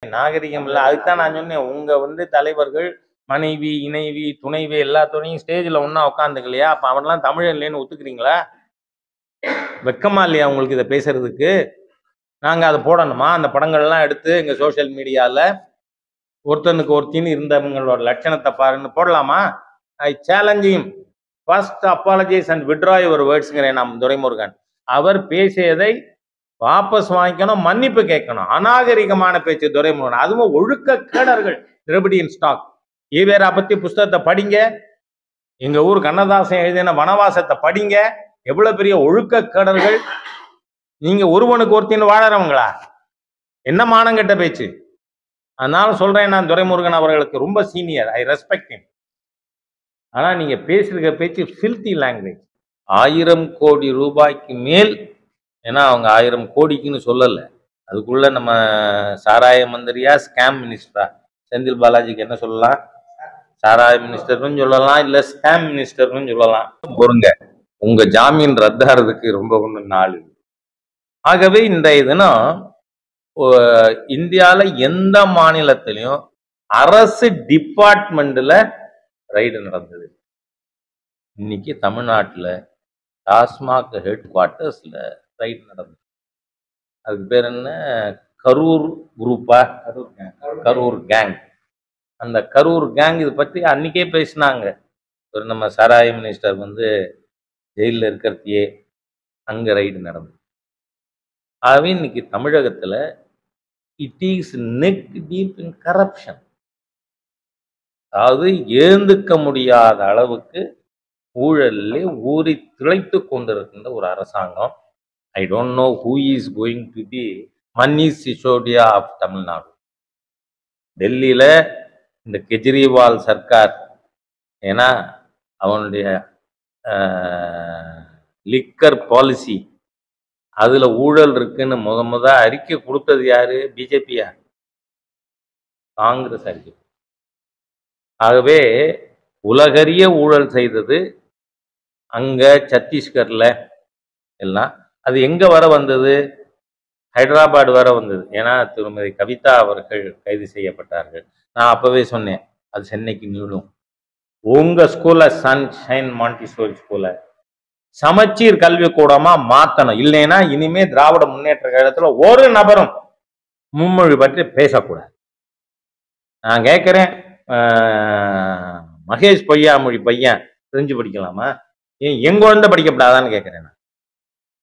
நாகரிகம் இல்லை. அதுக்குதான் நான் சொன்னேன், உங்க தலைவர்கள் மனைவி, இணைவி, துணைவி எல்லாத்தோடையும் ஸ்டேஜ்ல ஒன்னா உட்காந்துக்கலையா? அப்ப அவன்லாம் தமிழன் இல்லைன்னு ஒத்துக்கிறீங்களா? வெக்கமா இல்லையா உங்களுக்கு இதை பேசுறதுக்கு? நாங்க அதை போடணுமா? அந்த படங்கள்லாம் எடுத்து எங்க சோசியல் மீடியால ஒருத்தனுக்கு ஒருத்தின்னு இருந்தவங்களோட லட்சணத்தை பாருன்னு போடலாமா? I challenge him. First apologise and withdraw your வேர்ட்ஸ்ங்கிறேன் நாம் துரைமுருகன். அவர் பேசியதை வாபஸ் வாங்கிக்கணும், மன்னிப்பு கேட்கணும். அநாகரிகமான பேச்சு துரைமுருகன். அதுவும் ஒழுக்க கேடர்கள் திரவிடியன் ஸ்டாக். ஈவேரா பத்தி புஸ்தகத்தை படிங்க. எங்க ஊர் கண்ணதாசன் எழுதின வனவாசத்தை படிங்க. எவ்வளவு பெரிய ஒழுக்க கேடர்கள். நீங்க ஒருவனுக்கு ஒருத்தின்னு வாழறவங்களா? என்ன மானம் கெட்ட பேச்சு. அதனால சொல்றேன், நான் துரைமுருகன் அவர்களுக்கு ரொம்ப சீனியர், ஐ ரெஸ்பெக்ட் ஹிம். ஆனா நீங்க பேசுகிற பேச்சு ஃபில்தி லாங்குவேஜ். 1000 கோடி ரூபாய்க்கு மேல், ஏன்னா அவங்க 1000 கோடிக்குன்னு சொல்லல, அதுக்குள்ள நம்ம சாராய மந்திரியா ஸ்கேம் மினிஸ்டரா? செந்தில் பாலாஜிக்கு என்ன சொல்லலாம்? சாராய மினிஸ்டர்னு சொல்லலாம், இல்ல ஸ்கேம் மினிஸ்டர்னு சொல்லலாம். பொறுங்க, உங்க ஜாமீன் ரத்தாகிறதுக்கு ரொம்ப ஒன்று நாள். ஆகவே இன்றைய தினம் இந்தியால எந்த மாநிலத்திலையும் அரசு டிபார்ட்மெண்ட்ல ரைடு நடந்தது. இன்னைக்கு தமிழ்நாட்டில் டாஸ்மாக் ஹெட் குவார்ட்டர்ஸ்ல ரைடு நடந்தது. அதுக்கு பேர் என்ன? கரூர் குரூப்பா? கரூர் கேங். அந்த கரூர் கேங் இது பற்றி அன்னைக்கே பேசினாங்க. ஒரு நம்ம சாராய மினிஸ்டர் ஜெயிலில் இருக்கிறதையே அங்கே ரைடு நடந்தது. ஆகவே இன்னைக்கு தமிழகத்தில் it is neck deep in corruption. அதாவது ஏந்துக்க முடியாத அளவுக்கு ஊழலிலே ஊறி திளைத்து கொண்டிருக்கின்ற ஒரு அரசாங்கம். I don't know who is going to be Manish Sisodia of Tamil Nadu. டெல்லியில இந்த கெஜ்ரிவால் சர்க்கார், ஏன்னா அவனுடைய லிக்கர் பாலிசி அதுல ஊழல் இருக்குன்னு முத அறிக்கை கொடுத்தது யாரு? பிஜேபியா? காங்கிரஸ் அறிக்கை. ஆகவே உலகறிய ஊழல் செய்தது அங்க சத்தீஸ்கர்ல எல்லாம். அது எங்க வர வந்தது? ஹைதராபாத் வர வந்தது. ஏன்னா திருமதி கவிதா அவர்கள் கைது செய்யப்பட்டார்கள். நான் அப்பவே சொன்னேன், அது சென்னைக்கு நீளும். உங்க ஸ்கூல்ல சன்ஷைன் மாண்டிசோரி ஸ்கூல்ல சமச்சீர் கல்வி கூடமா மாத்தணும். இல்லைன்னா இனிமே திராவிட முன்னேற்ற கழகத்துல ஒரு நபரும் மும்மொழி பற்றி பேசக்கூடாது. நான் கேட்கிறேன், மகேஷ் பொய்யாமொழி பையன் தெரிஞ்சு படிக்கலாமா? ஏன் என் குழந்தை படிக்கப்படாதான்னு கேட்கிறேன் நான்.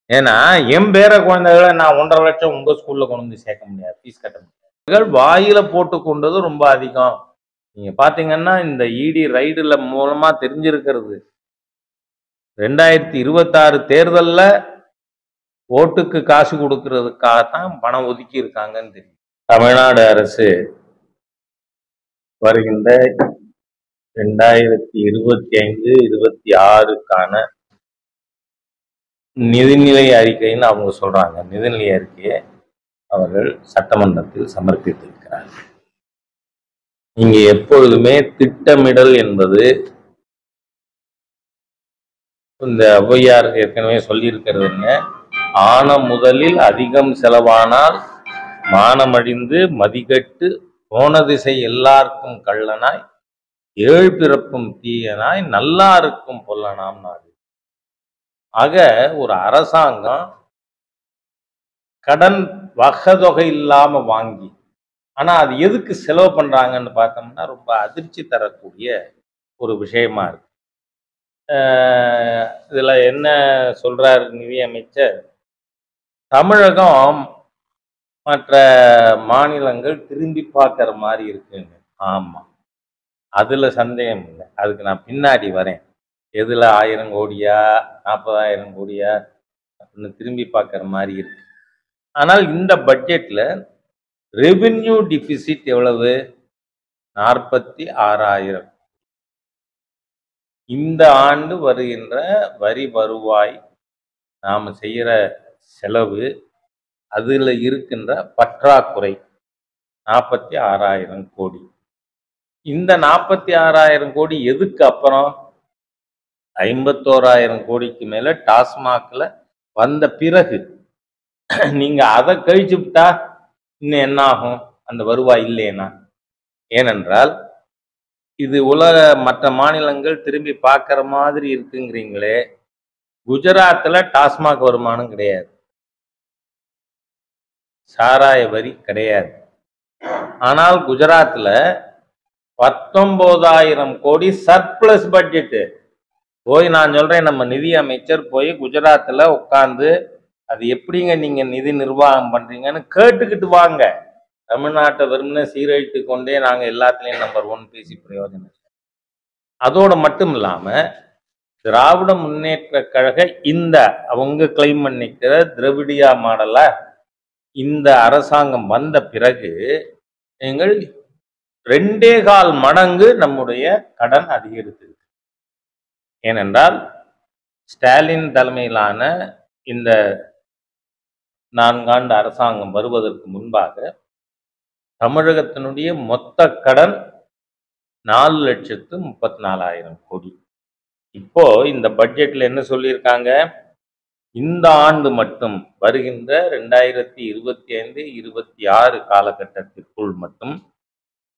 ஏன்னா என் பேர குழந்தைகளை நான் 1.5 லட்சம் உங்க ஸ்கூல்ல கொண்டு வந்து சேர்க்க முடியாது, ஃபீஸ் கட்ட முடியாது. வாயில போட்டு கொண்டது ரொம்ப அதிகம். நீங்க பாத்தீங்கன்னா இந்த இடி ரைடுல மூலமா தெரிஞ்சிருக்கிறது, 2026 தேர்தல்ல ஓட்டுக்கு காசு கொடுக்கறதுக்காகத்தான் பணம் ஒதுக்கி இருக்காங்கன்னு தெரியும். தமிழ்நாடு அரசு வருகின்ற 2025-26க்கான நிதிநிலை அறிக்கைன்னு அவங்க சொல்றாங்க. நிதிநிலை அறிக்கையை அவர்கள் சட்டமன்றத்தில் சமர்ப்பித்திருக்கிறார்கள். இங்க எப்பொழுதுமே திட்டமிடல் என்பது, இந்த ஔவையார் ஏற்கனவே சொல்லியிருக்கிறதுங்க, ஆன முதலில் அதிகம் செலவானால் மானமழிந்து மதிகட்டு போன திசை எல்லாருக்கும் கள்ளனாய் ஏழு பிறப்பும் தீயனாய் நல்லாருக்கும் பொல்லனாம் நாடு. ஆக ஒரு அரசாங்கம் கடன் வகதொகை இல்லாம வாங்கி, ஆனா அது எதுக்கு செலவு பண்றாங்கன்னு பார்த்தோம்னா ரொம்ப அதிர்ச்சி தரக்கூடிய ஒரு விஷயமா இருக்கு. இதுல என்ன சொல்றாரு நிதியமைச்சர்? தமிழகம் மற்ற மாநிலங்கள் திரும்பி பார்க்கிற மாதிரி இருக்குங்க. ஆமா, அதுல சந்தேகம் இல்லை. அதுக்கு நான் பின்னாடி வரேன். எதுல 1000 கோடியா 40,000 கோடியா அப்படின்னு திரும்பி பார்க்கிற மாதிரி இருக்கு. ஆனால் இந்த பட்ஜெட்ல ரெவென்யூ டிபிசிட் எவ்வளவு? 46,000. இந்த ஆண்டு வருகின்ற வரி வருவாய், நாம செய்யற செலவு, அதுல இருக்கின்ற பற்றாக்குறை 46,000 கோடி. இந்த 46,000 கோடி எதுக்கு அப்புறம் 51,000 கோடிக்கு மேல டாஸ்மாக்ல வந்த பிறகு நீங்க அதை கழிச்சு விட்டா இன்னும் என்ன ஆகும்? அந்த வருவாய் இல்லைன்னா. ஏனென்றால் இது உலக மற்ற மாநிலங்கள் திரும்பி பார்க்குற மாதிரி இருக்குங்கிறீங்களே, குஜராத்தில் டாஸ்மாக் வருமானம் கிடையாது, சாராய வரி கிடையாது. ஆனால் குஜராத்தில் 19,000 கோடி சர்ப்ளஸ் பட்ஜெட்டு. போய் நான் சொல்றேன், நம்ம நிதி அமைச்சர் போய் குஜராத்தில் உட்காந்து அது எப்படிங்க நீங்க நிதி நிர்வாகம் பண்றீங்கன்னு கேட்டுக்கிட்டு வாங்க. தமிழ்நாட்டை வெறுமனே சீரழித்து கொண்டே நாங்க எல்லாத்துலயும் நம்பர் 1 பேசி பிரயோஜனம். அதோட மட்டும் இல்லாம திராவிட முன்னேற்ற கழக இந்த அவங்க கிளைம் பண்ணிக்கிற திராவிடியா மாடல இந்த அரசாங்கம் வந்த பிறகு நீங்கள் 2.25 மடங்கு நம்முடைய கடன் அதிகரித்து. ஏனென்றால் ஸ்டாலின் தலைமையிலான இந்த 4 ஆண்டு அரசாங்கம் வருவதற்கு முன்பாக தமிழகத்தினுடைய மொத்த கடன் 4,34,000 கோடி. இப்போ இந்த பட்ஜெட்ல என்ன சொல்லியிருக்காங்க, இந்த ஆண்டு மட்டும் வருகின்ற 2025-26 காலகட்டத்திற்குள் மட்டும்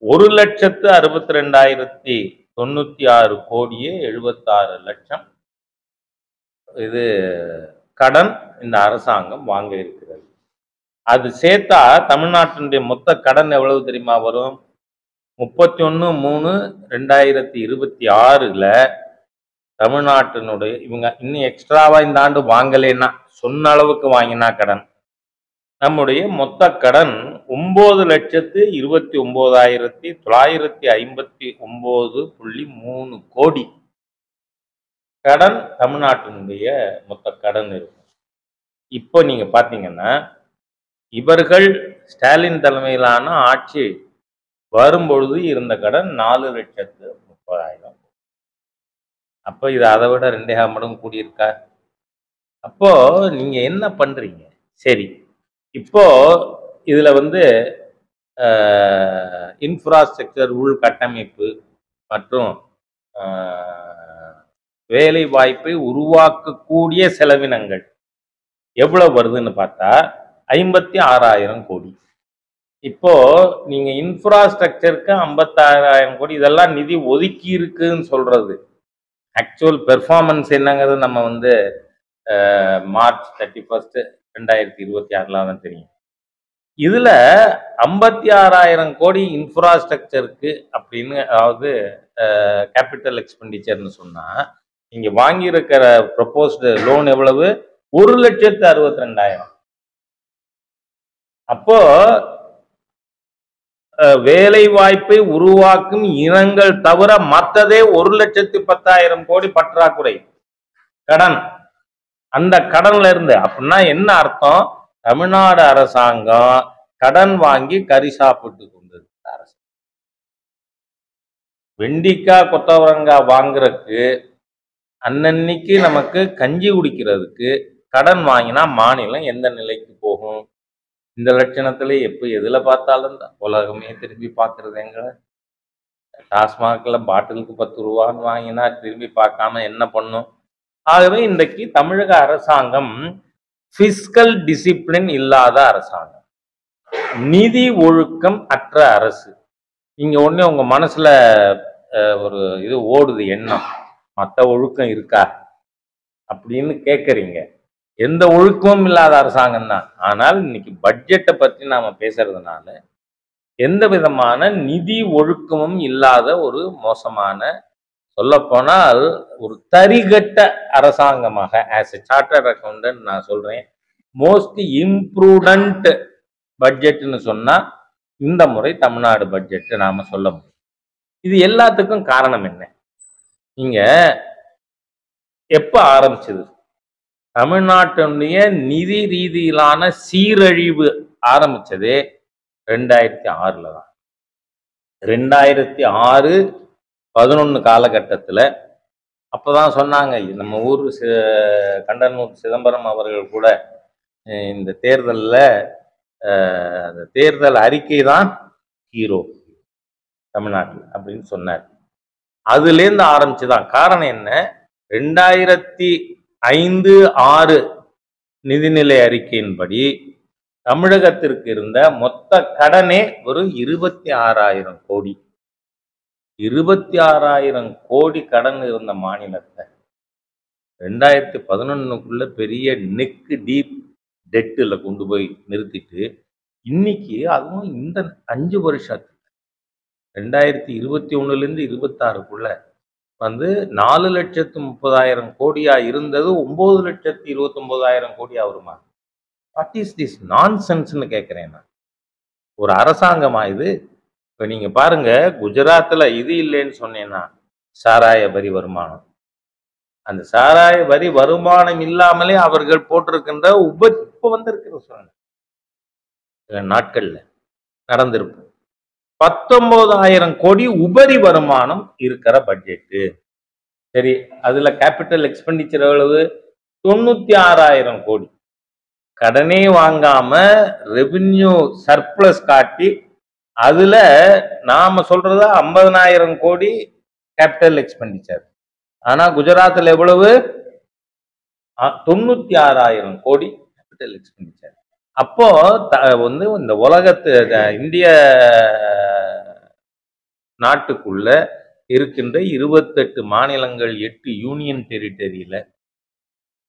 1,62,96 கோடியே 76 லட்சம் இது கடன் இந்த அரசாங்கம் வாங்க இருக்கிறது. அது சேர்த்தா தமிழ்நாட்டினுடைய மொத்த கடன் எவ்வளவு தெரியுமா வரும்? 31/3/2026 தமிழ்நாட்டினுடைய இவங்க இன்னும் எக்ஸ்ட்ராவா இந்த ஆண்டு வாங்கலைன்னா சொன்ன அளவுக்கு வாங்கினா கடன் நம்முடைய மொத்த கடன் 9,29,959.3 கோடி கடன் தமிழ்நாட்டினுடைய மொத்த கடன் இருக்கும். இப்போ நீங்க பாத்தீங்கன்னா இவர்கள் ஸ்டாலின் தலைமையிலான ஆட்சி வரும்பொழுது இருந்த கடன் 4,30,000. அப்போ இது அதை விட 2.5 மடங்கு கூடியிருக்கா? அப்போ நீங்க என்ன பண்றீங்க? சரி, இப்போ இதுல இன்ஃப்ராஸ்ட்ரக்சர் உள்கட்டமைப்பு மற்றும் வேலை வாய்ப்பை உருவாக்கக்கூடிய செலவினங்கள் எவ்வளவு வருதுன்னு பார்த்தா 56,000 கோடி. இப்போ நீங்க இன்ஃப்ராஸ்ட்ரக்சருக்கு 56,000 கோடி இதெல்லாம் நிதி ஒதுக்கி இருக்குன்னு சொல்றது, ஆக்சுவல் பெர்ஃபார்மன்ஸ் என்னங்கிறது நம்ம மார்ச் 31, 2026 தான் தெரியும். இதுல 56,000 கோடி இன்ஃப்ராஸ்ட்ரக்சருக்கு அப்படின்னு, அதாவது கேபிட்டல் எக்ஸ்பெண்டிச்சர்னு சொன்னா நீங்க வாங்கியிருக்கிற ப்ரொபோஸ்டு லோன் எவ்வளவு? 1,62,000. அப்போ வேலை வாய்ப்பை உருவாக்கும் இனங்கள் தவிர மற்றதே 1,10,000 கோடி பற்றாக்குறை கடன். அந்த கடன்ல இருந்து அப்படின்னா என்ன அர்த்தம்? தமிழ்நாடு அரசாங்கம் கடன் வாங்கி கறி சாப்பிட்டு கொண்டிருக்கிற அரசு. வெண்டிக்காய் கொத்தவரங்காய் வாங்குறதுக்கு அன்னன்னைக்கு நமக்கு கஞ்சி குடிக்கிறதுக்கு கடன் வாங்கினா மாநிலம் எந்த நிலைக்கு போகும்? இந்த லட்சணத்துல எப்போ எதுல பார்த்தாலும் தான் உலகமே திரும்பி பார்க்கறது. எங்களை டாஸ்மாக்ல பாட்டிலுக்கு 10 ரூபான்னு வாங்கினா திரும்பி பார்க்காம என்ன பண்ணும்? ஆகவே இன்றைக்கு தமிழக அரசாங்கம் பிஸ்கல் டிசிப்ளின் இல்லாத அரசாங்கம், நிதி ஒழுக்கம் அற்ற அரசு. நீங்க ஒண்ணே உங்க மனசுல ஒரு இது ஓடுது, எண்ணம், மற்ற ஒழுக்கம் இருக்கா அப்படின்னு கேட்குறீங்க. எந்த ஒழுக்கமும் இல்லாத அரசாங்கம் தான். ஆனால் இன்னைக்கு பட்ஜெட்டை பற்றி நாம பேசுறதுனால எந்த விதமான நிதி ஒழுக்கமும் இல்லாத ஒரு மோசமான, சொல்லப்போனால் ஒரு தரிகட்ட அரசாங்கமாக, ஆஸ் எ சார்ட்டர்ட் அக்கௌண்டன்ட் நான் சொல்றேன், மோஸ்ட் இம்ப்ரூடன்ட் பட்ஜெட்னு சொன்னா இந்த முறை தமிழ்நாடு பட்ஜெட் நாம சொல்ல முடியும். இது எல்லாத்துக்கும் காரணம் என்ன? நீங்க எப்ப ஆரம்பிச்சது? தமிழ்நாட்டினுடைய நிதி ரீதியிலான சீரழிவு ஆரம்பிச்சதே 2006 தான். 2006-11 காலகட்டத்தில் அப்போதான் சொன்னாங்க, நம்ம ஊர் கண்டனூர் சிதம்பரம் அவர்கள் கூட இந்த தேர்தலில் அந்த தேர்தல் அறிக்கை தான் ஹீரோ தமிழ்நாட்டில் அப்படின்னு சொன்னார். அதுலேருந்து ஆரம்பிச்சுதான். காரணம் என்ன? 2005-06 நிதிநிலை அறிக்கையின்படி தமிழகத்திற்கு இருந்த மொத்த கடனே ஒரு 26,000 கோடி. 26,000 கோடி கடன் இருந்த மாநிலத்தை 2011க்குள்ள பெரிய நெக் டீப் டெட்டில் கொண்டு போய் நிறுத்திட்டு இன்னைக்கு அதுவும் இந்த 5 வருஷத்துல 2021லேருந்து 26க்குள்ள வந்து 4,30,000 கோடியா இருந்தது 9,29,000 கோடியா வருமா? வாட் இஸ் திஸ் நான்சென்ஸ்னு கேட்குறேன் நான். ஒரு அரசாங்கமா இது? இப்போ நீங்க பாருங்க, குஜராத்தில் இது இல்லைன்னு சொன்னேன்னா சாராய வரி வருமானம், அந்த சாராய வரி வருமானம் இல்லாமலே அவர்கள் போட்டிருக்கின்ற இப்போ வந்திருக்கிற சில நாட்கள்ல நடந்திருக்கும் 19,000 கோடி உபரி வருமானம் இருக்கிற பட்ஜெட்டு. சரி, அதுல கேபிட்டல் எக்ஸ்பெண்டிச்சர் எவ்வளவு? 96,000 கோடி. கடனே வாங்காம ரெவென்யூ சர்ப்ளஸ் காட்டி அதுல நாம சொல்றது 50,000 கோடி கேபிட்டல் எக்ஸ்பெண்டிச்சர். ஆனா குஜராத்தில் எவ்வளவு? 96,000 கோடி கேபிட்டல் எக்ஸ்பெண்டிச்சர். அப்போ வந்து இந்த உலகத்து இந்திய நாட்டுக்குள்ள இருக்கின்ற 28 மாநிலங்கள் 8 யூனியன் டெரிட்டரியில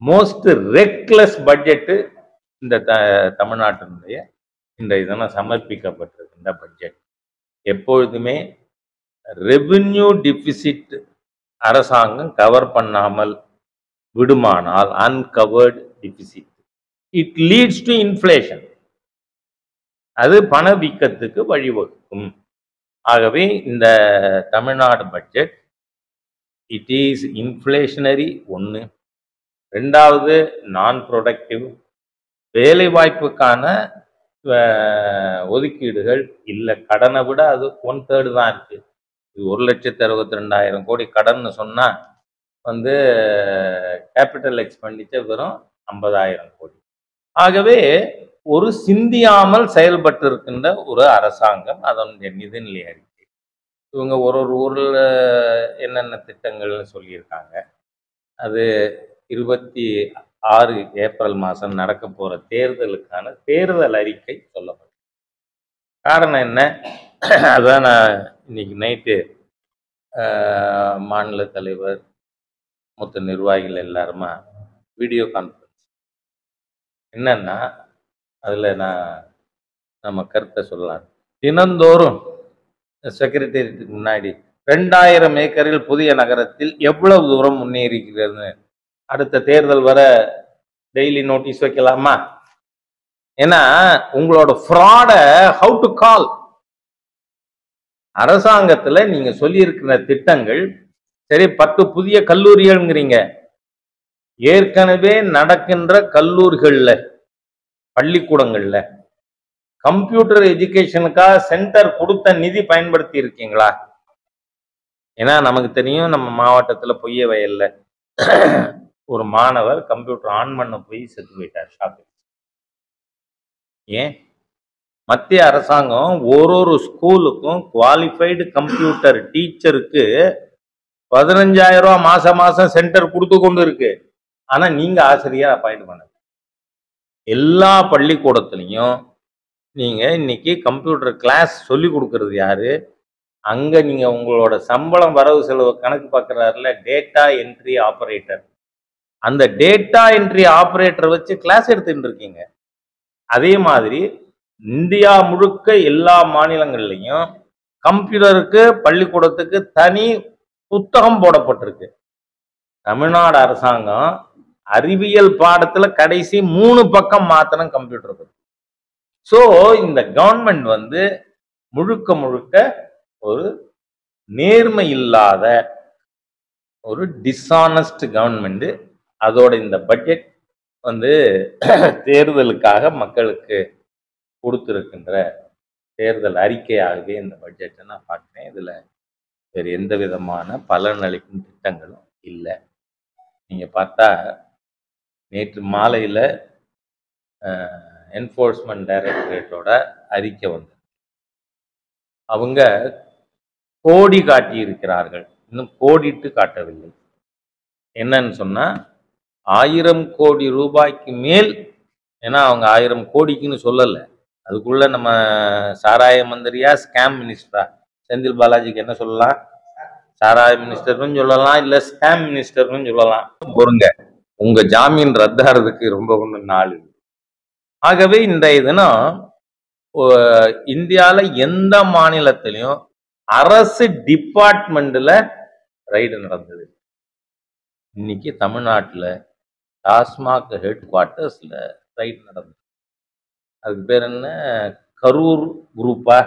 மோஸ்ட் ரெக்லெஸ் பட்ஜெட்டு இந்த தமிழ்நாட்டினுடைய இந்த இதெல்லாம் சமர்ப்பிக்கப்பட்டிருக்கின்ற பட்ஜெட். எப்பொழுதுமே ரெவென்யூ டிபிசிட் அரசாங்கம் கவர் பண்ணாமல் விடுமானால் uncovered deficit it leads to inflation, அது பணவீக்கத்துக்கு வழிவகுக்கும். ஆகவே இந்த Tamil Nadu budget it is inflationary. ஒன்று. ரெண்டாவது, நான் ப்ரொடக்டிவ். வேலை வாய்ப்புக்கான ஒதுக்கீடுகள் இல்லை. கடனை விட அது 1/3 தான் இருக்கு. இது 1,62,200 கோடி கடன் சொன்னா வந்து கேபிட்டல் எக்ஸ்பெண்டிச்சர் வெறும் 50,000 கோடி. ஆகவே ஒரு சிந்தியாமல் செயல்பட்டு இருக்கின்ற ஒரு அரசாங்கம், அதனுடைய நிதிநிலை அறிக்கை. இவங்க ஒரு ஊரில் என்னென்ன திட்டங்கள்னு சொல்லியிருக்காங்க. அது 26 ஏப்ரல் மாதம் நடக்க போகிற தேர்தலுக்கான தேர்தல் அறிக்கை சொல்லப்படும். காரணம் என்ன? அதான் நான் இன்னைக்கு நைட்டு மாநில தலைவர் மொத்த நிர்வாகிகள் எல்லாருமா வீடியோ கான்ஃபரன்ஸ். என்னன்னா அதில் நம்ம கருத்தை சொல்லலாம். தினந்தோறும் செக்ரட்டேரியட்டுக்கு முன்னாடி 2000 ஏக்கரில் புதிய நகரத்தில் எவ்வளவு தூரம் முன்னேறிக்கிறது, அடுத்த தேர்தல் வர டெய்லி நோட்டீஸ் வைக்கலாமா? ஏன்னா உங்களோட ஃப்ராட ஹவு டு கால். அரசாங்கத்துல நீங்க சொல்லி இருக்கிற திட்டங்கள் சரி, 10 புதிய கல்லூரிகள்ங்கிறீங்க. ஏற்கனவே நடக்கின்ற கல்லூரிகள்ல பள்ளிக்கூடங்கள்ல கம்ப்யூட்டர் எஜுகேஷனுக்காக சென்டர் கொடுத்த நிதி பயன்படுத்தி இருக்கீங்களா? ஏன்னா நமக்கு தெரியும், நம்ம மாவட்டத்துல பொய்ய வயல்ல ஒரு மாணவர் கம்ப்யூட்டர் ஆன் பண்ண போய் செத்து போயிட்டார் ஷாப்பிங். ஏன்? மத்திய அரசாங்கம் ஒரு ஸ்கூலுக்கும் குவாலிஃபைடு கம்ப்யூட்டர் டீச்சருக்கு 15,000 ரூபா மாசம் மாசம் சென்டர் கொடுத்து கொண்டு இருக்கு. ஆனா நீங்க ஆசிரியர் அப்பாயிண்ட் பண்ண எல்லா பள்ளிக்கூடத்துலையும் நீங்க இன்னைக்கு கம்ப்யூட்டர் கிளாஸ் சொல்லி கொடுக்கறது யாரு? அங்க நீங்க உங்களோட சம்பளம் வரவு செலவு கணக்கு பார்க்கறாருல டேட்டா என்ட்ரி ஆபரேட்டர், அந்த டேட்டா என்ட்ரி ஆபரேட்டர் வச்சு கிளாஸ் எடுத்துட்டு இருக்கீங்க. அதே மாதிரி இந்தியா முழுக்க எல்லா மாநிலங்கள்லையும் கம்ப்யூட்டருக்கு பள்ளிக்கூடத்துக்கு தனி புத்தகம் போடப்பட்டிருக்கு. தமிழ்நாடு அரசாங்கம் அறிவியல் பாடத்துல கடைசி 3 பக்கம் மாத்திரம் கம்ப்யூட்டர். ஸோ இந்த கவர்மெண்ட் வந்து முழுக்க முழுக்க ஒரு நேர்மை இல்லாத ஒரு டிஸ்ஆனஸ்ட் கவர்மெண்ட். அதோட இந்த பட்ஜெட் வந்து தேர்தலுக்காக மக்களுக்கு கொடுத்திருக்கின்ற தேர்தல் அறிக்கையாகவே இந்த பட்ஜெட்டை நான் பார்க்குறேன். இதில் வேறு எந்த விதமான பலனளிக்கும் திட்டங்களும் இல்லை. நீங்கள் பார்த்தா நேற்று மாலையில் என்ஃபோர்ஸ்மெண்ட் டைரக்டரேட்டோட அறிக்கை வந்து அவங்க கோடி காட்டி இருக்கிறார்கள், இன்னும் கோடிட்டு காட்டவில்லை. என்னன்னு சொன்னா 1000 கோடி ரூபாய்க்கு மேல் ஏன்னா அவங்க 1000 கோடிக்குன்னு சொல்லலை. அதுக்குள்ள நம்ம சாராய மந்திரியா ஸ்கேம் மினிஸ்டரா? செந்தில் பாலாஜிக்கு என்ன சொல்லலாம்? சாராய மினிஸ்டர்னு சொல்லலாம், இல்ல ஸ்கேம் மினிஸ்டர்னு சொல்லலாம். பொறுங்க, உங்க ஜாமீன் ரத்தாகிறதுக்கு ரொம்ப ஒன்று நாள். ஆகவே இன்றைய தினம் இந்தியால எந்த மாநிலத்திலையும் அரசு டிபார்ட்மெண்ட்ல ரைடு நடந்தது. இன்னைக்கு தமிழ்நாட்டுல டாஸ்மாக் ஹெட் குவார்ட்டர்ஸ்ல ரைடு நடந்தது. அதுக்கு பேர் என்ன? கரூர் குரூப்பா?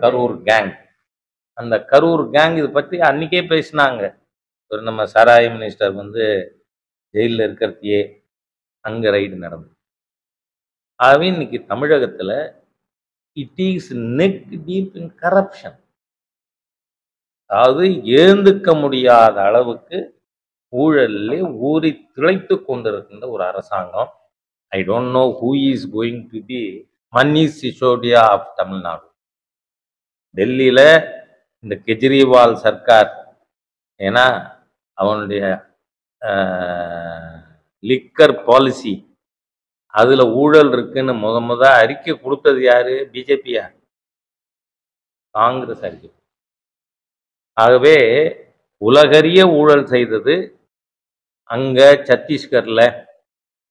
கரூர் கேங். அந்த கரூர் கேங் இது பற்றி அன்னைக்கே பேசினாங்க. ஒரு நம்ம சாராய மினிஸ்டர் வந்து ஜெயிலில் இருக்கிறதையே அங்கே ரைடு நடந்தது. ஆகவே இன்னைக்கு தமிழகத்தில் it is neck deep in corruption. அதாவது ஏந்துக்க முடியாத அளவுக்கு ஊழலில் ஊறி திளைத்து கொண்டிருக்கின்ற ஒரு அரசாங்கம். I don't know who is going to be Manish Sisodia of Tamil Nadu. டெல்லியில் இந்த கெஜ்ரிவால் சர்க்கார், ஏன்னா அவனுடைய லிக்கர் பாலிசி அதுல ஊழல் இருக்குன்னு முத அறிக்கை கொடுத்தது யாரு? பிஜேபியா? காங்கிரஸ் அறிக்கை. ஆகவே உலகறிய ஊழல் செய்தது அங்க சத்தீஸ்கர்ல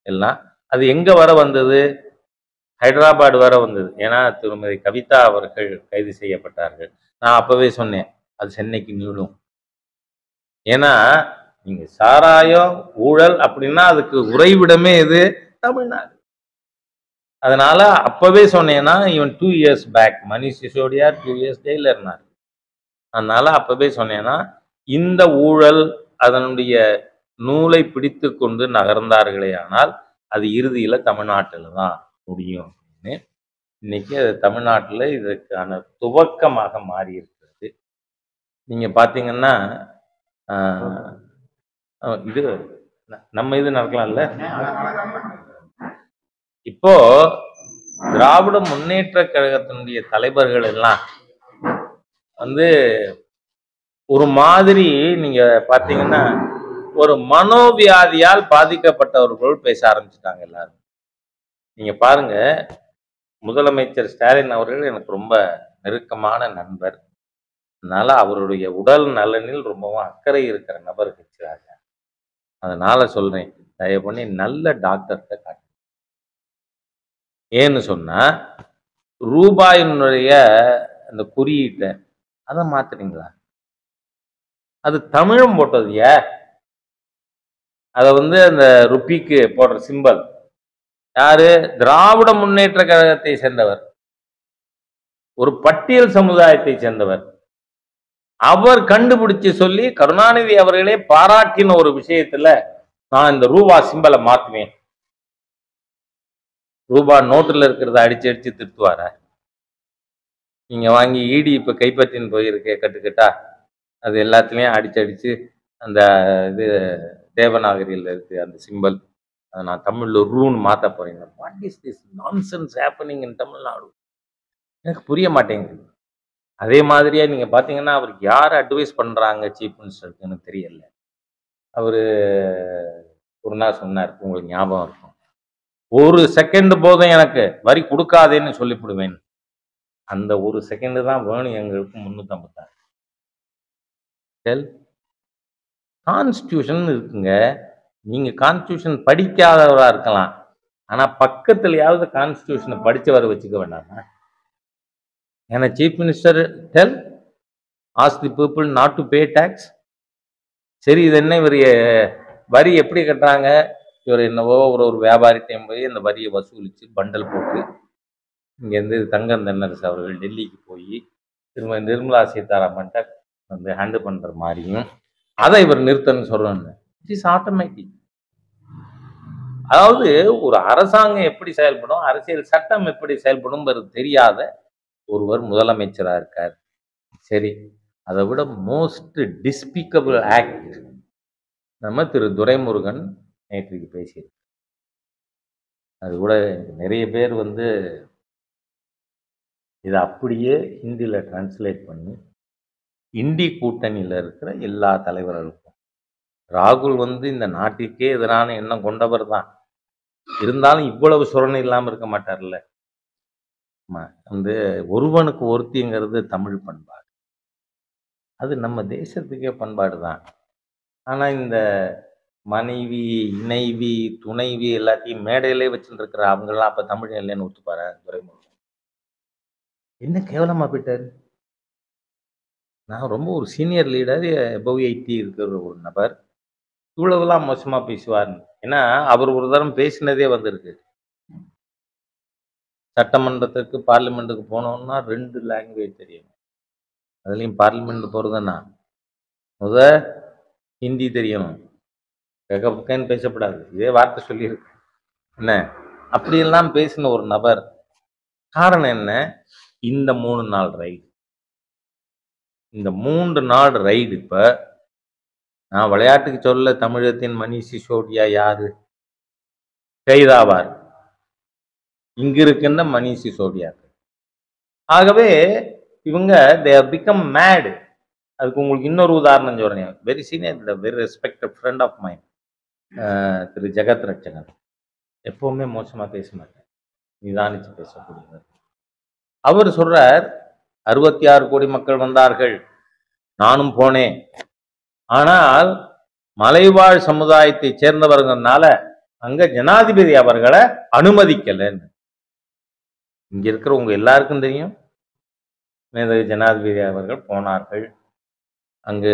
எல்லாம். அது எங்க வர வந்தது? ஹைதராபாத் வர வந்தது. ஏன்னா திருமதி கவிதா அவர்கள் கைது செய்யப்பட்டார்கள். நான் அப்பவே சொன்னேன், அது சென்னைக்கு நீளும். ஏன்னா நீங்க சாராயம் ஊழல் அப்படின்னா அதுக்கு உறைவிடமே எது? தமிழ்நாடு. அதனால அப்பவே சொன்னேன்னா, இவன் 2 years back Manish Sisodia 2 years ஜெயில இருந்தார். அதனால அப்பவே சொன்னேன்னா, இந்த ஊழல் அதனுடைய நூலை பிடித்து கொண்டு நகர்ந்தார்களே ஆனால் அது இறுதியில தமிழ்நாட்டில் தான் முடியும் அப்படின்னு இன்னைக்கு அது தமிழ்நாட்டில் இதற்கான துவக்கமாக மாறி இருக்கிறது. நீங்க பாத்தீங்கன்னா இது நம்ம இது நடக்கலாம்ல. இப்போ திராவிட முன்னேற்ற கழகத்தினுடைய தலைவர்கள் எல்லாம் வந்து ஒரு மாதிரி நீங்க பாத்தீங்கன்னா ஒரு மனோவியாதியால் பாதிக்கப்பட்டவர்கள் பேச ஆரம்பிச்சுட்டாங்க எல்லாரும். நீங்க பாருங்க, முதலமைச்சர் ஸ்டாலின் அவர்கள் எனக்கு ரொம்ப நெருக்கமான நண்பர். அதனால அவருடைய உடல் நலனில் ரொம்பவும் அக்கறை இருக்கிற நபர் இருக்கிறாங்க. அதனால சொல்றேன், தயவு பண்ணி நல்ல டாக்டர்கிட்ட காட்டு. ஏன்னு சொன்னா ரூபாயினுடைய அந்த குறியீட்டை அதை மாத்துறீங்களா? அது தமிழும் போட்டது. அதை வந்து அந்த ருப்பிக்கு போடுற சிம்பல் யாரு? திராவிட முன்னேற்ற கழகத்தை சேர்ந்தவர், ஒரு பட்டியல் சமுதாயத்தை சேர்ந்தவர். அவர் கண்டுபிடிச்சு சொல்லி கருணாநிதி அவர்களே பாராட்டின ஒரு விஷயத்துல நான் இந்த ரூபா சிம்பலை மாத்துவேன். ரூபா நோட்டுல இருக்கிறத அடிச்சு அடிச்சு திருத்துவார? நீங்க வாங்கி ஈடி இப்ப கைப்பற்றின்னு போயிருக்கே கட்டுக்கட்டா, அது எல்லாத்துலயும் அடிச்சு அடிச்சு அந்த இது தேவநாகரியில் இருக்கு அந்த சிம்பல், அதை நான் தமிழ்ல ரூன்னு மாத்த போறேன். What is this nonsense happening in Tamil Nadu? எனக்கு புரிய மாட்டேங்குது. அதே மாதிரியே நீங்க பாத்தீங்கன்னா அவருக்கு யார் அட்வைஸ் பண்றாங்க சீஃப் மினிஸ்டருக்குன்னு தெரியல. அவரு ஒரு நாள் சொன்னார், உங்களுக்கு ஞாபகம் இருக்கும், ஒரு செகண்ட் போதும் எனக்கு வரி கொடுக்காதேன்னு சொல்லிவிடுவேன். அந்த ஒரு செகண்ட் தான் வேணும் எங்களுக்கு 356. கான்ஸ்டியூஷன் இருக்குங்க. நீங்க கான்ஸ்டியூஷன் படிக்காதவரா இருக்கலாம், ஆனா பக்கத்துலயாவது கான்ஸ்டியூஷனை படிச்சவரை வச்சுக்க வேண்டாமா? ஏன்னா chief minister tell ask the people not to pay tax. சரி, இது என்ன இவர் வரி எப்படி கட்டுறாங்க? இவர் என்னவோ ஒரு வியாபாரிட்டையும் போய் இந்த வரியை வசூலித்து பண்டல் போட்டு இங்கேருந்து தங்கம் தென்னரசு அவர்கள் டெல்லிக்கு போய் திரும்ப நிர்மலா சீதாராமன்ட்ட வந்து ஹேண்டில் பண்ணுற மாதிரியும் அதை இவர் நிறுத்தன்னு சொல்றாங்க. It is automatic. அதாவது ஒரு அரசாங்கம் எப்படி செயல்படும், அரசியல் சட்டம் எப்படி செயல்படும் தெரியாத ஒருவர் முதலமைச்சராக இருக்கார். சரி, அதை விட மோஸ்ட் டிஸ்பிகபிள் ஆக்ட் நம்ம திரு துரைமுருகன் நேற்றைக்கு பேசியிருக்கார். அது கூட நிறைய பேர் வந்து இதை அப்படியே ஹிந்தியில் டிரான்ஸ்லேட் பண்ணி இந்தி கூட்டணியில் இருக்கிற எல்லா தலைவர்களுக்கும், ராகுல் வந்து இந்த நாட்டிற்கே எதிரான எண்ணம் கொண்டவர் தான், இருந்தாலும் இவ்வளவு சுரணை இல்லாம இருக்க மாட்டார்ல. வந்து ஒருவனுக்கு ஒருத்திங்கிறது தமிழ் பண்பாடு. அது நம்ம தேசத்துக்கே பண்பாடு தான். ஆனா இந்த மனைவி, இணைவி, துணைவி எல்லாத்தையும் மேடையிலே வச்சுட்டு இருக்கிற அவங்கெல்லாம் அப்ப தமிழ் இல்லைன்னு ஒத்துப்பாரா துரைமுருகன்? என்ன கேவலமா போயிட்டாரு. நான் ரொம்ப ஒரு சீனியர் லீடர், எபோவ் 80 இருக்கிற ஒரு நபர் இவ்வளவுலாம் மோசமா பேசுவார்னு. ஏன்னா அவர் ஒரு தரம் பேசினதே வந்திருக்கு. சட்டமன்றத்துக்கு பார்லிமெண்ட்டுக்கு போனோம்னா 2 லாங்குவேஜ் தெரியும். அதுலயும் பார்லிமெண்ட் போறதுன்னா முத ஹிந்தி தெரியணும். பக்கன்னு பேசப்படாது. இதே வார்த்தை சொல்லியிருக்கு. என்ன அப்படியெல்லாம் பேசின ஒரு நபர். காரணம் என்ன? இந்த 3 நாள் ரைடு. இந்த 3 நாள் ரைடு. இப்ப நான் விளையாட்டுக்கு சொல்ல, தமிழகத்தின் மணீஷ் சிசோடியா யாரு கைதாவார்? இங்க இருக்குன்னா மணீஷ் சிசோடியா. ஆகவே இவங்க they have become mad. அதுக்கு உங்களுக்கு இன்னொரு உதாரணம் சொல்றேன். Very senior, very respected friend of mind, திரு ஜெகத் ரட்சகன். எப்பவுமே மோசமா பேச மாட்டேன், நிதானிச்சு பேசக்கூடியவர். அவர் சொல்றார், 66 கோடி மக்கள் வந்தார்கள், நானும் போனேன். ஆனால் மலைவாழ் சமுதாயத்தை சேர்ந்தவர்கள்னால அங்க ஜனாதிபதி அவர்களை அனுமதிக்கலன்னு. இங்க இருக்கிறவங்க எல்லாருக்கும் தெரியும். ஜனாதிபதி அவர்கள் போனார்கள். அங்கு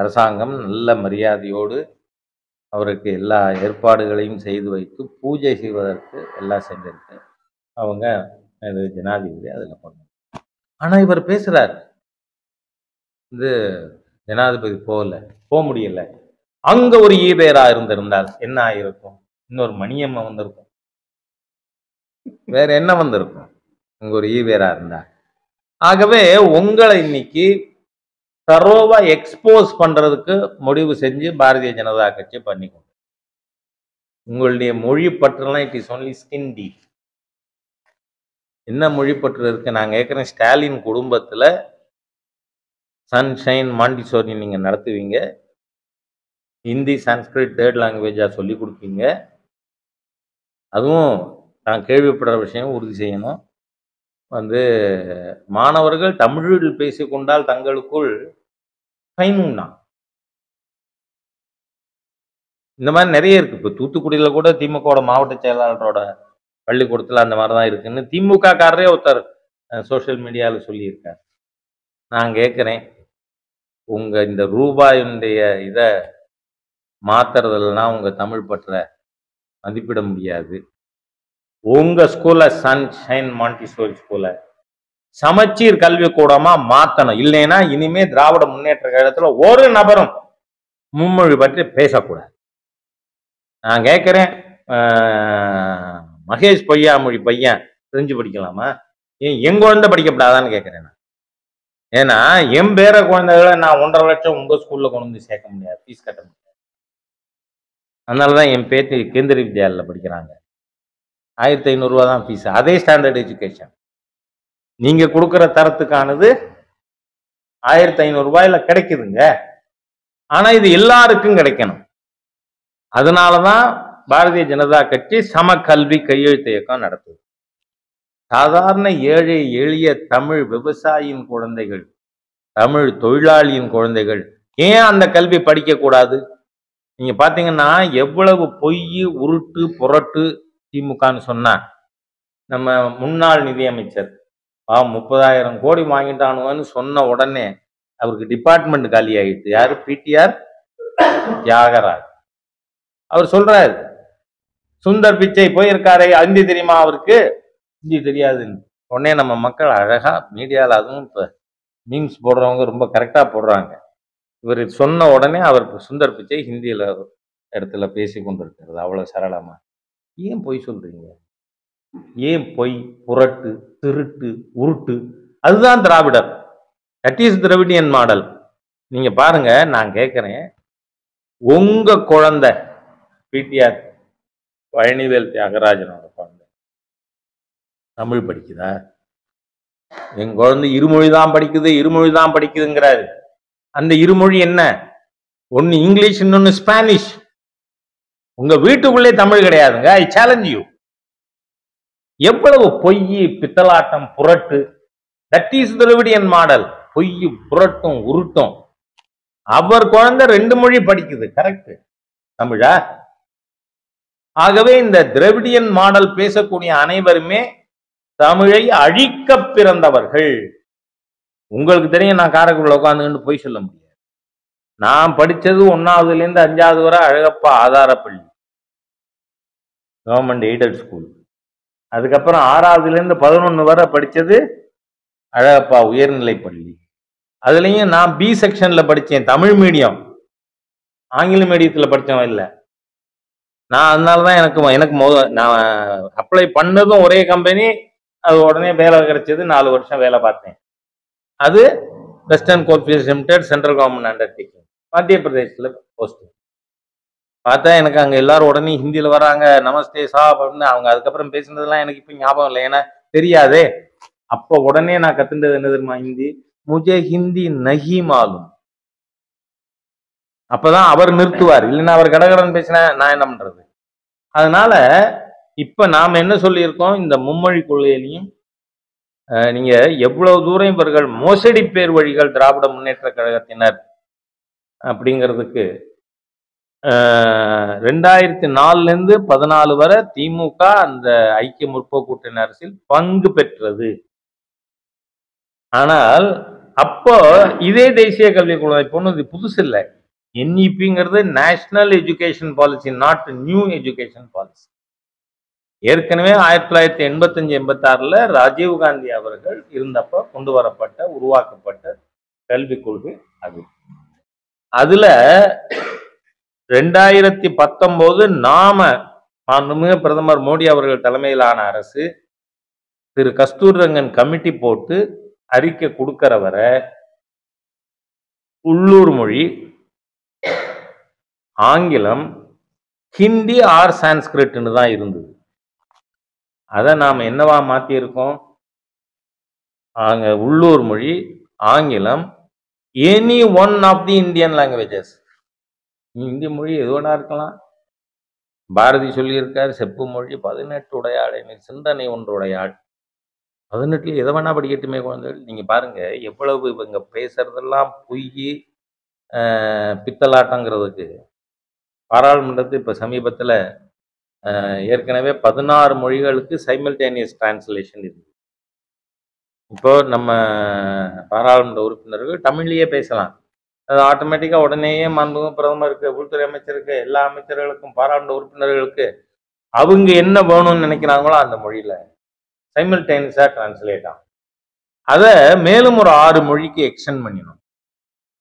அரசாங்கம் நல்ல மரியாதையோடு அவருக்கு எல்லா ஏற்பாடுகளையும் செய்து வைத்து பூஜை செய்வதற்கு எல்லாம் செஞ்சிருக்கு. அவங்க ஜனாதிபதி அதில் போனாங்க. ஆனா இவர் பேசுறாரு, ஜனாதிபதி போக முடியல. அங்க ஒரு ஈவேரா இருந்திருந்தால் என்ன ஆயிருக்கும்? இன்னொரு மணியம்மா வந்திருக்கும், வேற என்ன வந்திருக்கும்? அங்க ஒரு ஈவேரா இருந்தா. ஆகவே உங்களை இன்னைக்கு தரோவா எக்ஸ்போஸ் பண்றதுக்கு முடிவு செஞ்சு பாரதிய ஜனதா கட்சி பண்ணிக்கணும். உங்களுடைய மொழி பற்றுலாம் it is only skin deep. என்ன மொழி பற்று இருக்கு? நான் கேட்கிறேன், ஸ்டாலின் குடும்பத்துல சன்ஷைன் மாண்டிசோரி நீங்க நடத்துவீங்க, ஹிந்தி சான்ஸ்கிரிட் 3rd லாங்குவேஜா சொல்லி கொடுப்பீங்க. அதுவும் நான் கேள்விப்படுற விஷயம் உறுதி செய்யணும். மாணவர்கள் தமிழில் பேசிக்கொண்டால் தங்களுக்குள் ஃபைனும்னா இந்த மாதிரி நிறைய இருக்கு. இப்போ தூத்துக்குடியில கூட திமுக மாவட்ட செயலாளரோட பள்ளிக்கூடத்துல அந்த மாதிரிதான் இருக்குன்னு திமுக காரரே ஒருத்தர் சோசியல் மீடியாவில் சொல்லியிருக்கார். நான் கேட்கிறேன், உங்க இந்த ரூபாயுடைய இதை மாத்துறதுலாம் உங்க தமிழ் பற்ற மதிப்பிட முடியாது. உங்க ஸ்கூல்ல சன்ஷைன் மாண்டிசோரி ஸ்கூல்ல சமச்சீர் கல்வி கூடமா மாத்தணும். இல்லைன்னா இனிமே திராவிட முன்னேற்ற கழகத்துல ஒரு நபரும் மும்மொழி பற்றி பேசக்கூடாது. நான் கேட்கிறேன், மகேஷ் பொய்யாமொழி பையன் தெரிஞ்சு படிக்கலாமா? ஏன் என் குழந்தை படிக்கப்படாதான்னு கேட்கிறேன் நான். ஏன்னா என் பேர குழந்தைகளை நான் 1.5 லட்சம் உங்க ஸ்கூல்ல கொண்டு வந்து சேர்க்க முடியாது, ஃபீஸ் கட்ட முடியாது. அதனாலதான் என் பேத்தி கேந்திரிய வித்யாலயில படிக்கிறாங்க. 1500 ரூபா தான் ஃபீஸ். அதே ஸ்டாண்டர்ட் எஜுகேஷன். நீங்க கொடுக்குற தரத்துக்கானது 1500 ரூபாயில கிடைக்குதுங்க. ஆனா இது எல்லாருக்கும் கிடைக்கணும். அதனாலதான் பாரதிய ஜனதா கட்சி சம கல்வி கையெழுத்து இயக்கம் நடத்துது. சாதாரண ஏழை எளிய தமிழ் விவசாயியின் குழந்தைகள், தமிழ் தொழிலாளியின் குழந்தைகள் ஏன் அந்த கல்வி படிக்க கூடாது? நீங்க பாத்தீங்கன்னா எவ்வளவு பொய், உருட்டு, புரட்டு திமுகன்னு சொன்னா, நம்ம முன்னாள் நிதியமைச்சர் 30,000 கோடி வாங்கிட்டானுன்னு சொன்ன உடனே அவருக்கு டிபார்ட்மெண்ட் காலி ஆயிடுச்சு. யாரு? பிடிஆர் தியாகராஜ். அவர் சொல்றாரு, சுந்தர் பிச்சை போயிருக்காரு, ஹிந்தி தெரியுமா அவருக்கு? ஹிந்தி தெரியாதுன்னு. உடனே நம்ம மக்கள் அழகா மீடியாவில், அதுவும் இப்போ மீம்ஸ் போடுறவங்க ரொம்ப கரெக்டா போடுறாங்க. இவர் சொன்ன உடனே அவர் சுந்தர் பிச்சை ஹிந்தியில இடத்துல பேசி கொண்டிருக்கிறது அவ்வளவு சரளமா. ஏன் பொய் சொல்றீங்க? ஏன் பொய், புரட்டு, திருட்டு, உருட்டு? அதுதான் திராவிடர். That is Dravidian model. நீங்க பாருங்க, நான் கேட்கிறேன், உங்க குழந்தை பிடிஆர் பழனிவேல் தியாகராஜனோட குழந்தை தமிழ் படிக்குதா? என் குழந்தை இருமொழி தான் படிக்குது, இருமொழி தான் படிக்குதுங்கிறாரு. அந்த இருமொழி என்ன? ஒன்னு இங்கிலீஷ், இன்னொன்னு ஸ்பானிஷ். உங்க வீட்டுக்குள்ளே தமிழ் கிடையாதுங்க. I challenge you. எவ்வளவு பொய், பித்தலாட்டம், புரட்டு. That is Dravidian model. பொய், புரட்டும், உருட்டும். அவர் குழந்தை 2 மொழி படிக்குது, கரெக்ட், தமிழா. ஆகவே இந்த திராவிடியன் மாடல் பேசக்கூடிய அனைவருமே தமிழை அழிக்க பிறந்தவர்கள். உங்களுக்கு தெரியும், நான் காரைக்குடியில் உட்காந்துக்கிட்டு போய் சொல்ல முடியாது. நான் படிச்சது 1ஆவதுல இருந்து 5ஆவது வரை அழகப்பா ஆதாரப்பள்ளி, கவர்மெண்ட் எய்டட் ஸ்கூல். அதுக்கப்புறம் 6ஆவதுல இருந்து 11 வரை படிச்சது அழகப்பா உயர்நிலை பள்ளி. அதுலயும் நான் பி செக்ஷன்ல படிச்சேன், தமிழ் மீடியம். ஆங்கில மீடியத்துல படிச்சவன் இல்லை நான். அதனாலதான் எனக்கு நான் அப்ளை பண்ணதும் ஒரே கம்பெனி, அது உடனே வேலை கிடைச்சது. 4 வருஷம் வேலை பார்த்தேன். அது western coalfields limited, central government undertaking, மத்திய பிரதேசத்துல போஸ்ட். பார்த்தா எனக்கு அங்க எல்லாரும் உடனே ஹிந்தியில வராங்க, நமஸ்தே சாப் அப்படின்னு. அவங்க அதுக்கப்புறம் பேசுனதெல்லாம் எனக்கு இப்ப ஞாபகம் இல்லை, ஏன்னா தெரியாதே. அப்ப உடனே நான் கத்துண்டது என்ன தெரியுமா? ஹிந்தி. முஜே ஹிந்தி நஹி மாலும். அப்பதான் அவர் நிறுத்துவார், இல்லைன்னா அவர் கடகடன் பேசினா நான் என்ன பண்றது? அதனால இப்ப நாம என்ன சொல்லியிருக்கோம், இந்த மும்மொழி கொள்கையிலையும் நீங்க எவ்வளவு தூரம் இவர்கள் மோசடி பேர் வழிகள் திராவிட முன்னேற்ற கழகத்தினர் அப்படிங்கிறதுக்கு 2004 இருந்து 14 வரை திமுக அந்த ஐக்கிய முற்போக்கு கூட்டணி அரசில் பங்கு பெற்றது. ஆனால் அப்போ இதே தேசிய கல்விக் குழு, இப்போ இது புதுசு இல்லை. NEPங்கிறது national education policy, not new education policy. ஏற்கனவே 1985-86 ராஜீவ்காந்தி அவர்கள் இருந்தப்ப கொண்டு வரப்பட்ட, உருவாக்கப்பட்ட கல்விக் கொள்கை அது. அதுல 2019 நாம மாண்புமிகு பிரதமர் மோடி அவர்கள் தலைமையிலான அரசு திரு கஸ்தூரிரங்கன் கமிட்டி போட்டு அறிக்கை கொடுக்கிற வரை உள்ளூர் மொழி ஆங்கிலம், ஹிந்தி ஆர் சான்ஸ்கிரிட்னு தான் இருந்தது. அதை நாம என்னவா மாத்தி இருக்கோம்? அங்க உள்ளூர் மொழி ஆங்கிலம், any one of the Indian languages. இந்திய மொழி எதுவனா இருக்கலாம். பாரதி சொல்லியிருக்கார், செப்பு மொழி 18 உடையாள், சிந்தனை ஒன்று உடையாள். 18 எதை வேணா படிக்கட்டுமே குழந்தைகள். நீங்க பாருங்க எவ்வளவு இவங்க பேசுறதெல்லாம் பொய், பித்தலாட்டங்கிறதுக்கு. பாராளுமன்றத்தில் இப்ப சமீபத்துல ஏற்கனவே 16 மொழிகளுக்கு சைமல்டேனியஸ் டிரான்ஸ்லேஷன் இருக்கு. இப்போ நம்ம பாராளுமன்ற உறுப்பினர்கள் தமிழ்லயே பேசலாம். அது ஆட்டோமேட்டிக்கா உடனேயே மாண்புமிகு பிரதமருக்கு, உள்துறை அமைச்சருக்கு, எல்லா அமைச்சர்களுக்கும், பாராளுமன்ற உறுப்பினர்களுக்கு அவங்க என்ன வேணும்னு நினைக்கிறாங்களோ அந்த மொழியில சைமல்டேனியஸா டிரான்ஸ்லேட் ஆகும். அதை மேலும் ஒரு 6 மொழிக்கு எக்ஸ்டெண்ட் பண்ணிடணும்.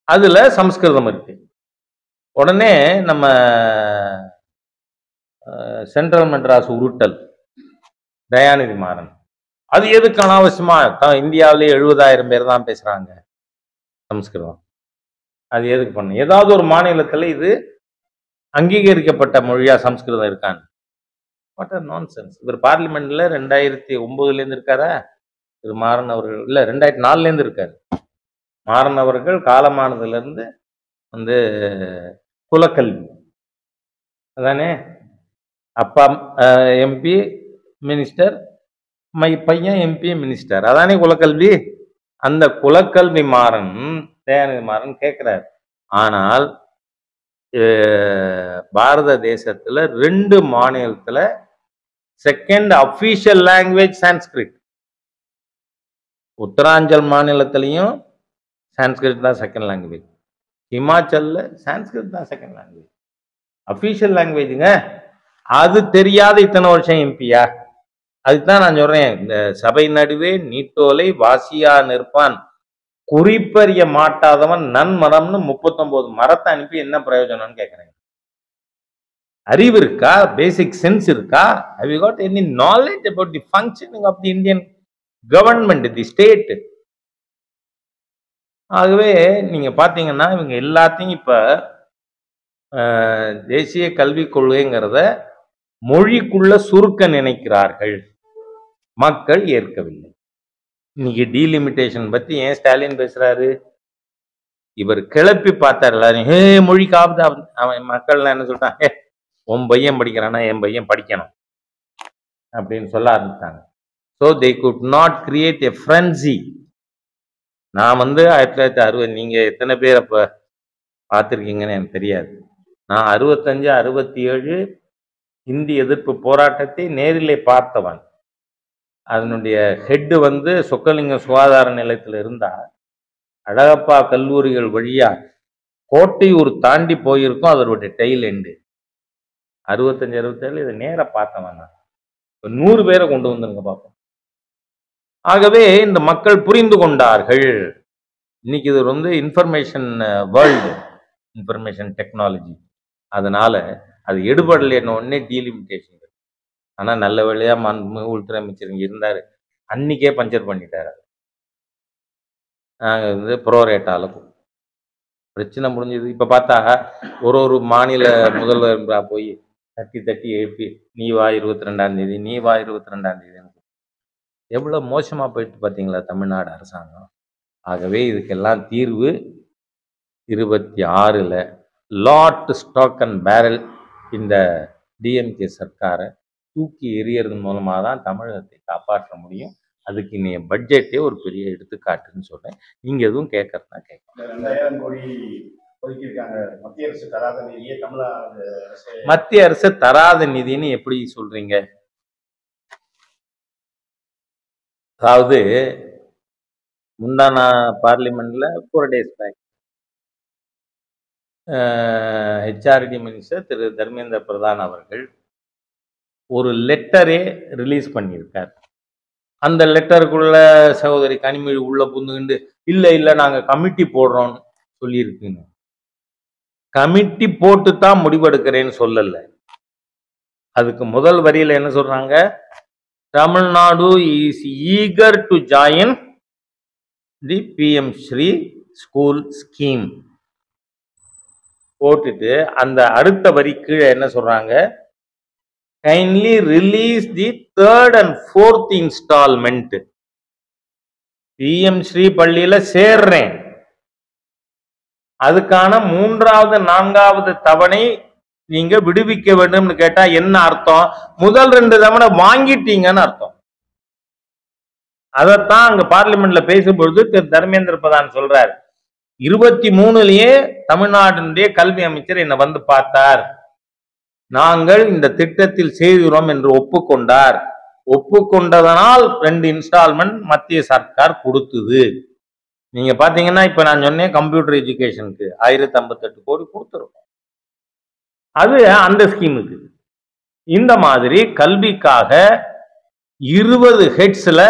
அதுல சம்ஸ்கிருதம் இருக்கு. உடனே நம்ம சென்ட்ரல் மெட்ராஸ் உருட்டல் தயாநிதி மாறன், அது எதுக்கு அனாவசியமா? இந்தியாவிலே 70,000 பேர் தான் பேசுறாங்க சம்ஸ்கிருதம், அது எதுக்கு பண்ண? ஏதாவது ஒரு மாநிலத்துல இது அங்கீகரிக்கப்பட்ட மொழியா சம்ஸ்கிருதம் இருக்கான்னு. What are nonsense. இவர் பார்லிமெண்ட்ல 2009 இருந்து இருக்காரா திரு மாறன் அவர்கள்? இல்ல 2004 இருந்து இருக்காரு. மாறன் அவர்கள் காலமானதுல இருந்து வந்து குலக்கல்வி அதானே. அப்பா MP மினிஸ்டர், பையன் MP மினிஸ்டர், அதானே குலக்கல்வி. அந்த குலக்கல்வி மாறன், தயாநிதி மாறன் கேட்கிறார். ஆனால் பாரத தேசத்துல 2 மாநிலத்துல second official language Sanskrit. Uttaranchal மாநிலத்திலையும் சான்ஸ்கிரிட் தான் செகண்ட் லாங்குவேஜ், ஹிமாச்சல்ல சான்ஸ்கிரிட் தான் செகண்ட் லாங்குவேஜ், அபிஷியல் லாங்குவேஜுங்க. அது தெரியாத இத்தனை வருஷம் எம்பியா? அதுதான் நான் சொல்றேன், இந்த சபை நடுவே நீட்டோலை வாசியா நிற்பான், குறிப்பறிய மாட்டாதவன் நன்மரம்னு 39 மரத்தை அனுப்பி என்ன பிரயோஜனம்னு கேட்கிறேன். அறிவு இருக்கா? பேசிக் சென்ஸ் இருக்கா? Have you got any knowledge about the functioning of the Indian government, the state? ஆகவே நீங்க பாத்தீங்கன்னா இவங்க எல்லாத்தையும் இப்ப தேசிய கல்விக் கொள்கைங்கிறத மொழிக்குள்ள சுருக்க நினைக்கிறார்கள். மக்கள் ஏற்கவில்லை. இன்னைக்கு டீலிமிட்டேஷன் பத்தி ஏன் ஸ்டாலின் பேசுறாரு? இவர் கிளப்பி பார்த்தார் எல்லாரும், ஹே மொழி காப்புதா. அவன் மக்கள் என்ன சொல்றான், உன் பையன் படிக்கிறானா என் பையன் படிக்கணும் அப்படின்னு சொல்ல ஆரம்பித்தாங்க. So they could not create a frenzy. நான் 1960, நீங்க எத்தனை பேர் அப்ப பார்த்துருக்கீங்கன்னு எனக்கு தெரியாது. நான் 65, 67 இந்தி எதிர்ப்பு போராட்டத்தை நேரிலே பார்த்தவன். அதனுடைய ஹெட்டு சொக்கலிங்கம் சுகாதார நிலையத்தில் இருந்தா அழகப்பா கல்லூரிகள் வழியா கோட்டையூர் தாண்டி போயிருக்கும் அதனுடைய டெய்ல் எண்டு. 65, 67 இதை நேர பார்த்தவன் நான். 100 பேரை கொண்டு வந்துருங்க பார்ப்போம். ஆகவே இந்த மக்கள் புரிந்து கொண்டார்கள். இன்னைக்கு இது இன்ஃபர்மேஷன் வேர்ல்டு, இன்ஃபர்மேஷன் டெக்னாலஜி. அதனால அது எடுபடலைன்னு உடனே டீலிமிட்டேஷன். ஆனா நல்ல வேளையா உள்துறை அமைச்சர் இங்க இருந்தாரு, அன்னைக்கே பஞ்சர் பண்ணிட்டாரு. நாங்க ப்ரோரேட்டால பிரச்சனை முடிஞ்சது. இப்ப பார்த்தா ஒரு மாநில முதல்வர் போய் தட்டி தட்டி எழுப்பி நீ வா 22ஆம் தேதி, நீ வா 22ஆம் தேதி. எவ்வளவு மோசமா போயிட்டு பார்த்தீங்களா தமிழ்நாடு அரசாங்கம். ஆகவே இதுக்கெல்லாம் தீர்வு 26ல் லாட் ஸ்டாக் அண்ட் பேரல் இந்த டிஎம்கே சர்க்காரை தூக்கி எறியறது மூலமாக தான் தமிழகத்தை காப்பாற்ற முடியும். அதுக்கு நீ பட்ஜெட்டே ஒரு பெரிய எடுத்துக்காட்டுன்னு சொல்றேன். நீங்க எதுவும் கேட்கறதுனா கேட்கலாம். 2000 கோடி ஒதுக்கியிருக்காங்க. மத்திய அரசு தராத நிதியை தமிழ்நாடு மத்திய அரசு தராத நிதின்னு எப்படி சொல்றீங்க? அதாவது முந்தான பார்லிமெண்ட்ல 4 days பேக் ஹெச்ஆர்டி மினிஸ்டர் திரு தர்மேந்திர பிரதான் அவர்கள் ஒரு லெட்டரே ரிலீஸ் பண்ணியிருக்கார். அந்த லெட்டருக்குள்ள சகோதரி கனிமொழி உள்ள புந்துகிண்டு இல்ல நாங்க கமிட்டி போடுறோம்னு சொல்லியிருக்குங்க. கமிட்டி போட்டு தான் முடிவெடுக்கிறேன்னு சொல்லல. அதுக்கு முதல் வரியில என்ன சொல்றாங்க? Tamil Nadu is eager to join the PM Shri school scheme போட்டுட்டு அந்த அடுத்த வரி கீழே என்ன சொல்றாங்க? Kindly release the 3rd and 4th instalment. PM Shri பள்ளியில சேர்றேன், அதுக்கான 3வது 4வது தவணை நீங்க விடுவிக்க வேண்டும்னு கேட்டா என்ன அர்த்தம்? முதல் 2 தவணை வாங்கிட்டீங்கன்னு அர்த்தம். அதைத்தான் அங்க பார்லிமெண்ட்ல பேசும்பொழுது திரு தர்மேந்திர பிரதான் சொல்றாரு. 23லயே தமிழ்நாட்டினுடைய கல்வி அமைச்சர் என்னை பார்த்தார், நாங்கள் இந்த திட்டத்தில் செய்கிறோம் என்று ஒப்புக்கொண்டார். ஒப்புக்கொண்டதனால் 2 இன்ஸ்டால்மெண்ட் மத்திய சர்க்கார் கொடுத்தது. நீங்க பாத்தீங்கன்னா இப்ப நான் சொன்னேன் கம்ப்யூட்டர் எஜுகேஷனுக்கு 1058 கோடி கொடுத்துருக்கோம். அது அந்த ஸ்கீமுக்கு. இந்த மாதிரி கல்விக்காக 20 ஹெட்ஸ்ல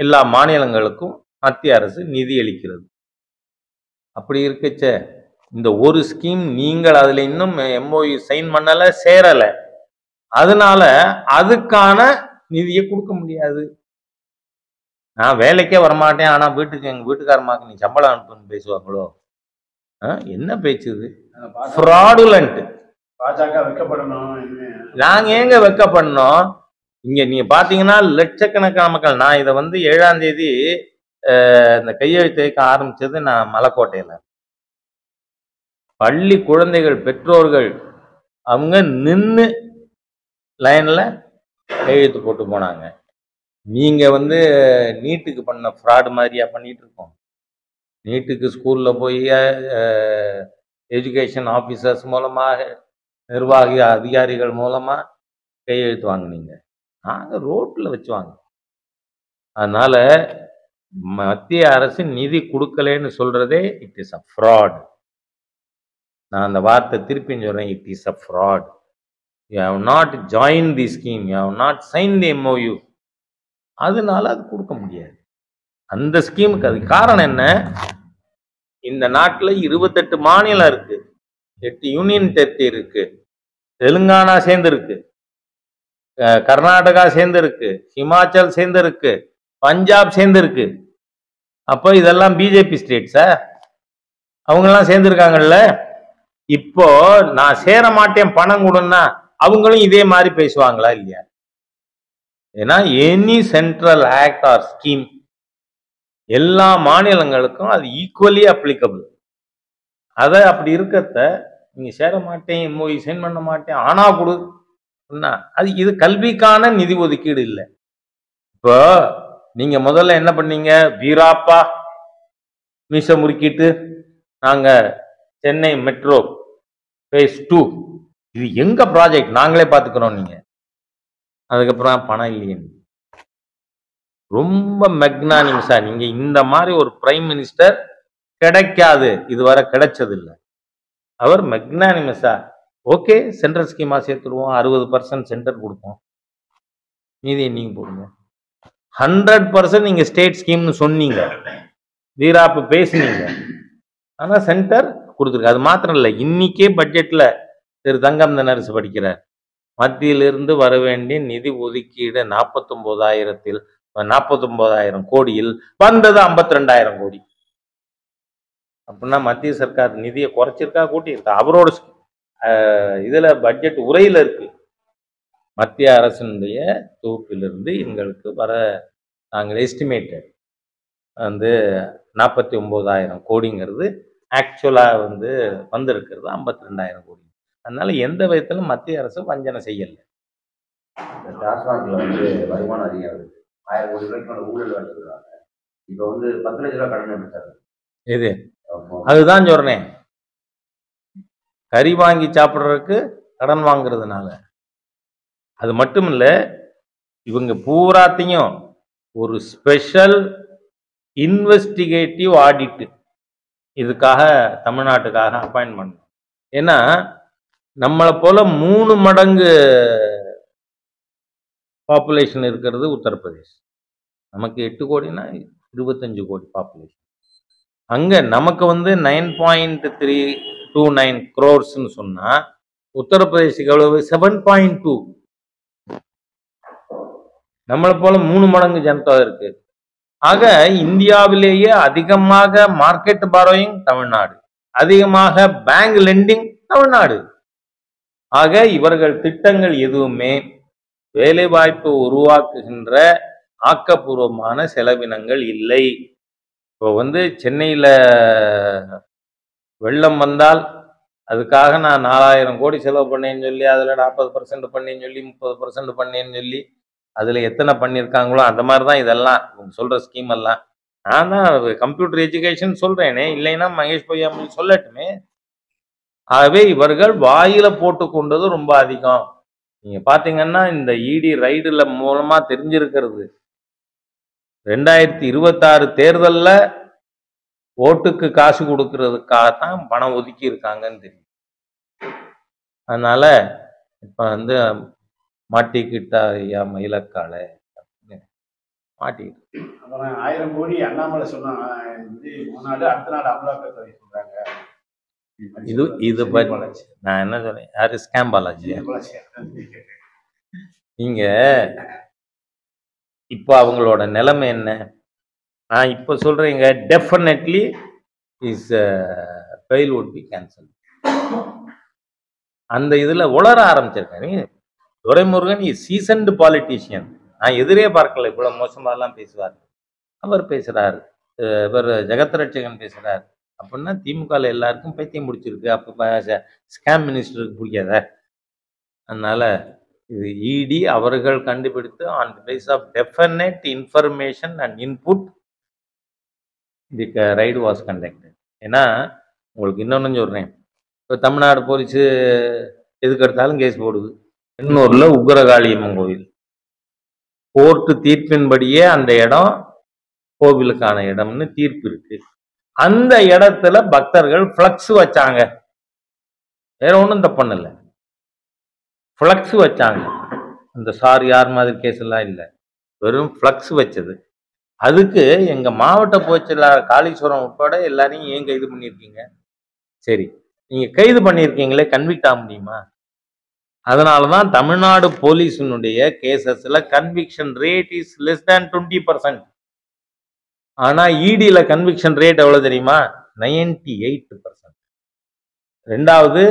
எல்லா மாநிலங்களுக்கும் மத்திய அரசு நிதி அளிக்கிறது. அப்படி இருக்கச்ச இந்த ஒரு ஸ்கீம் நீங்கள் அதுல இன்னும் எம்ஓயு சைன் பண்ணல, சேரல. அதனால அதுக்கான நிதியை கொடுக்க முடியாது. நான் வேலைக்கே வரமாட்டேன், ஆனா எங்க வீட்டுக்காரமாக்கு நீ சம்பளம் அனுப்புன்னு பேசுவாங்களோ? என்ன பேச்சு இது? ஃப்ராடுலண்ட். பாஜக வெக்கப்படணும். நாங்க ஏங்க வெக்கப்படணும்? இங்க நீங்க பாத்தீங்கன்னா லட்சக்கணக்கான மக்கள். நான் இதை 7ஆம் தேதி இந்த கையெழுத்து வைக்க ஆரம்பிச்சது நான் மலைக்கோட்டையில. பள்ளி குழந்தைகள் பெற்றோர்கள் அவங்க நின்று லைன்ல கையெழுத்து போட்டு போனாங்க. நீங்க நீட்டுக்கு பண்ண ஃப்ராடு மாதிரியா பண்ணிட்டு இருக்கோம்? நீட்டுக்கு ஸ்கூல்ல போய் எஜுகேஷன் ஆஃபீஸர்ஸ் மூலமாக, நிர்வாக அதிகாரிகள் மூலமா கையெழுத்து வாங்கினீங்க. நாங்க ரோட்ல வச்சு வாங்க. அதனால மத்திய அரசு நிதி கொடுக்கலன்னு சொல்றதே இட் இஸ் அ ஃப்ராட். நான் அந்த வார்த்தை திருப்பி சொல்றேன், it is a fraud. You have not join the scheme, you have not sign the MOU. அதனால அது கொடுக்க முடியாது அந்த ஸ்கீமுக்கு. அது காரணம் என்ன? இந்த நாட்டில் 28 மாநிலம் இருக்கு, 8 யூனியன் டெரிட்டரி இருக்கு, தெலுங்கானா சேர்ந்து இருக்கு, கர்நாடகா சேர்ந்து இருக்கு, ஹிமாச்சல் சேர்ந்து இருக்கு, பஞ்சாப் சேர்ந்து இருக்கு. அப்போ இதெல்லாம் பிஜேபி ஸ்டேட்ஸா? அவங்கெல்லாம் சேர்ந்துருக்காங்கல்ல. இப்போ நான் சேர மாட்டேன் பணம் கொடுன்னா அவங்களும் இதே மாதிரி பேசுவாங்களா இல்லையா? ஏன்னா any central act or scheme எல்லா மாநிலங்களுக்கும் அது ஈக்குவலி அப்ளிகபிள். அதை அப்படி இருக்கிறத நீங்க சேர மாட்டேன், எம்ஓஇ சைன் பண்ண மாட்டேன், ஆனா கொடு. அது இது கல்விக்கான நிதி ஒதுக்கீடு இல்லை. இப்போ நீங்க முதல்ல என்ன பண்ணீங்க? வீராப்பா மீச முறுக்கிட்டு நாங்க சென்னை மெட்ரோ phase 2 இது எங்க ப்ராஜெக்ட் நாங்களே பாத்துக்கிறோம். நீங்க அதுக்கப்புறம் பணம் இல்லையே. ரொம்ப மெக்னானிமஸா நீங்க இந்த மாதிரி ஒரு பிரைம் மினிஸ்டர் கிடைக்காது, இதுவரை கிடைச்சது இல்லை. அவர் மெக்னானிமஸா ஓகே சென்ட்ரல் ஸ்கீமா சேர்த்துருவோம், 60% சென்டர் கொடுப்போம், மீதியை நீங்க போடுங்க. 100% நீங்க ஸ்டேட் ஸ்கீம்னு சொன்னீங்க, வீராப்பு பேசுனீங்க, ஆனா சென்டர் கொடுத்துருக்கு. அது மாத்திரம் இல்லை, இன்னைக்கே பட்ஜெட்ல திரு தங்கம் தென்னரசு படிக்கிறார், மத்தியிலிருந்து வர வேண்டிய நிதி ஒதுக்கீடு 49,000 கோடியில் வந்தது 52,000 கோடி. அப்படின்னா மத்திய சர்க்கார் நிதியை குறைச்சிருக்கா கூட்டியிருக்கா? அவரோட இதுல பட்ஜெட் உரையில இருக்கு, மத்திய அரசினுடைய தொகுப்பிலிருந்து எங்களுக்கு வர நாங்கள் எஸ்டிமேட்டட் வந்து 49,000 கோடிங்கிறது ஆக்சுவலா வந்திருக்கிறது 52,000 கோடி. அதனால எந்த விதத்திலும் மத்திய அரசு வஞ்சனை செய்யல. டாஸ்மாக்ல வருமானம் அதிகம் இருக்கு, 1000 கோடி ரூபாய்க்கு மேல ஊழல் வச்சிருக்காங்க. இப்போ 10 லட்ச ரூபாய் கடன் எடுத்தாரு. எது? அதுதான் சொல்றேன், கறி வாங்கி சாப்பிட்றதுக்கு கடன் வாங்குறதுனால. அது மட்டும் இல்ல, இவங்க பூராத்தையும் ஒரு ஸ்பெஷல் இன்வெஸ்டிகேட்டிவ் ஆடிட் இதுக்காக தமிழ்நாட்டுக்காக அப்பாயின்ட் பண்ணணும். ஏன்னா நம்மளை போல 3 மடங்கு பாப்புலேஷன் இருக்கிறது உத்தரப்பிரதேஷ். நமக்கு 8 கோடினா 25 கோடி பாப்புலேஷன். அங்க நமக்கு 9.329 crores சொன்னா உத்தரப்பிரதேசுக்கு எவ்வளவு? 7.2. நம்மளை போல 3 மடங்கு ஜனத்தொகை இருக்கு. ஆக இந்தியாவிலேயே அதிகமாக மார்க்கெட் பாரோயிங் தமிழ்நாடு, அதிகமாக பேங்க் லெண்டிங் தமிழ்நாடு. ஆக இவர்கள் திட்டங்கள் எதுவுமே வேலைவாய்ப்பு உருவாக்குகின்ற ஆக்கப்பூர்வமான செலவினங்கள் இல்லை. இப்போ சென்னையில வெள்ளம் வந்தால் அதுக்காக நான் 4,000 கோடி செலவு பண்ணேன்னு சொல்லி, அதுல 40% பண்ணேன்னு சொல்லி, 30% பண்ணேன்னு சொல்லி, அதுல எத்தனை பண்ணியிருக்காங்களோ அந்த மாதிரி தான் இதெல்லாம் சொல்ற ஸ்கீம் எல்லாம். நான் தான் கம்ப்யூட்டர் எஜுகேஷன் சொல்றேனே, இல்லைன்னா மகேஷ் பொய்யாமொழி சொல்லட்டுமே. ஆகவே இவர்கள் வாயில போட்டு கொண்டது ரொம்ப அதிகம். நீங்க பாத்தீங்கன்னா இந்த இடி ரைடுல மூலமா தெரிஞ்சிருக்கிறது, 2026 தேர்தல்ல ஓட்டுக்கு காசு கொடுக்கறதுக்காகத்தான் பணம் ஒதுக்கி இருக்காங்கன்னு தெரியும். அதனால இப்ப மாட்டிக்கிட்டா ஐயா மயிலக்கால மாட்டிக்கிட்டு. அப்புறம் 1000 கோடி அண்ணாமலை சொன்னாங்க, முன்னாடி அடுத்த நாள் அமலாக்கத்துறை சொல்றாங்க. இது பற்றி நான் என்ன சொல்றேன், யாரு ஸ்கேம் பாலாஜி? நீங்க இப்ப அவங்களோட நிலைமை என்ன? நான் இப்ப சொல்றேங்க, definitely is bail would be cancel. அந்த இதுல உளர ஆரம்பிச்சிருக்காரு துரைமுருகன். சீசன்டு பாலிட்டிஷியன், நான் எதிரே பார்க்கல இவ்வளவு மோசமாலாம் பேசுவார். அவர் பேசுறாரு, இவர் ஜெகத் ரட்சகன் பேசுறாரு. அப்படின்னா திமுகவில் எல்லாருக்கும் பைத்தியம் முடிச்சிருக்கு. அப்போ ஸ்கேம் மினிஸ்டருக்கு பிடிக்காத. அதனால இது இடி அவர்கள் கண்டுபிடித்து on the base of definite information and input the raid was conducted. ஏன்னா உங்களுக்கு இன்னொன்னு சொல்றேன், இப்போ தமிழ்நாடு போலீஸு எதுக்கு எடுத்தாலும் கேஸ் போடுது. எண்ணூர்ல உக்ரகாளியம்மன் கோவில் கோர்ட்டு தீர்ப்பின்படியே அந்த இடம் கோவிலுக்கான இடம்னு தீர்ப்பு இருக்கு. அந்த இடத்துல பக்தர்கள் பிளக்ஸ் வச்சாங்க, வேற ஒன்றும் தப்பு இல்லை, பிளக்ஸ் வச்சாங்க. அந்த யார் மாதிரி கேஸ் எல்லாம் இல்லை, வெறும் பிளக்ஸ் வச்சது. அதுக்கு எங்க மாவட்ட பொதுச்செயலாளர் காளீஸ்வரம் உட்பட எல்லாரையும் ஏன் கைது பண்ணியிருக்கீங்க? சரி, நீங்க கைது பண்ணியிருக்கீங்களே, கன்விக்ட் ஆக முடியுமா? அதனாலதான் Tamil Nadu போலீஸினுடைய கேசஸ்ல conviction rate is less than 20%. ஆனா இடியில கன்விக்ஷன் ரேட் எவ்வளவு தெரியுமா? 98%. ரெண்டாவது,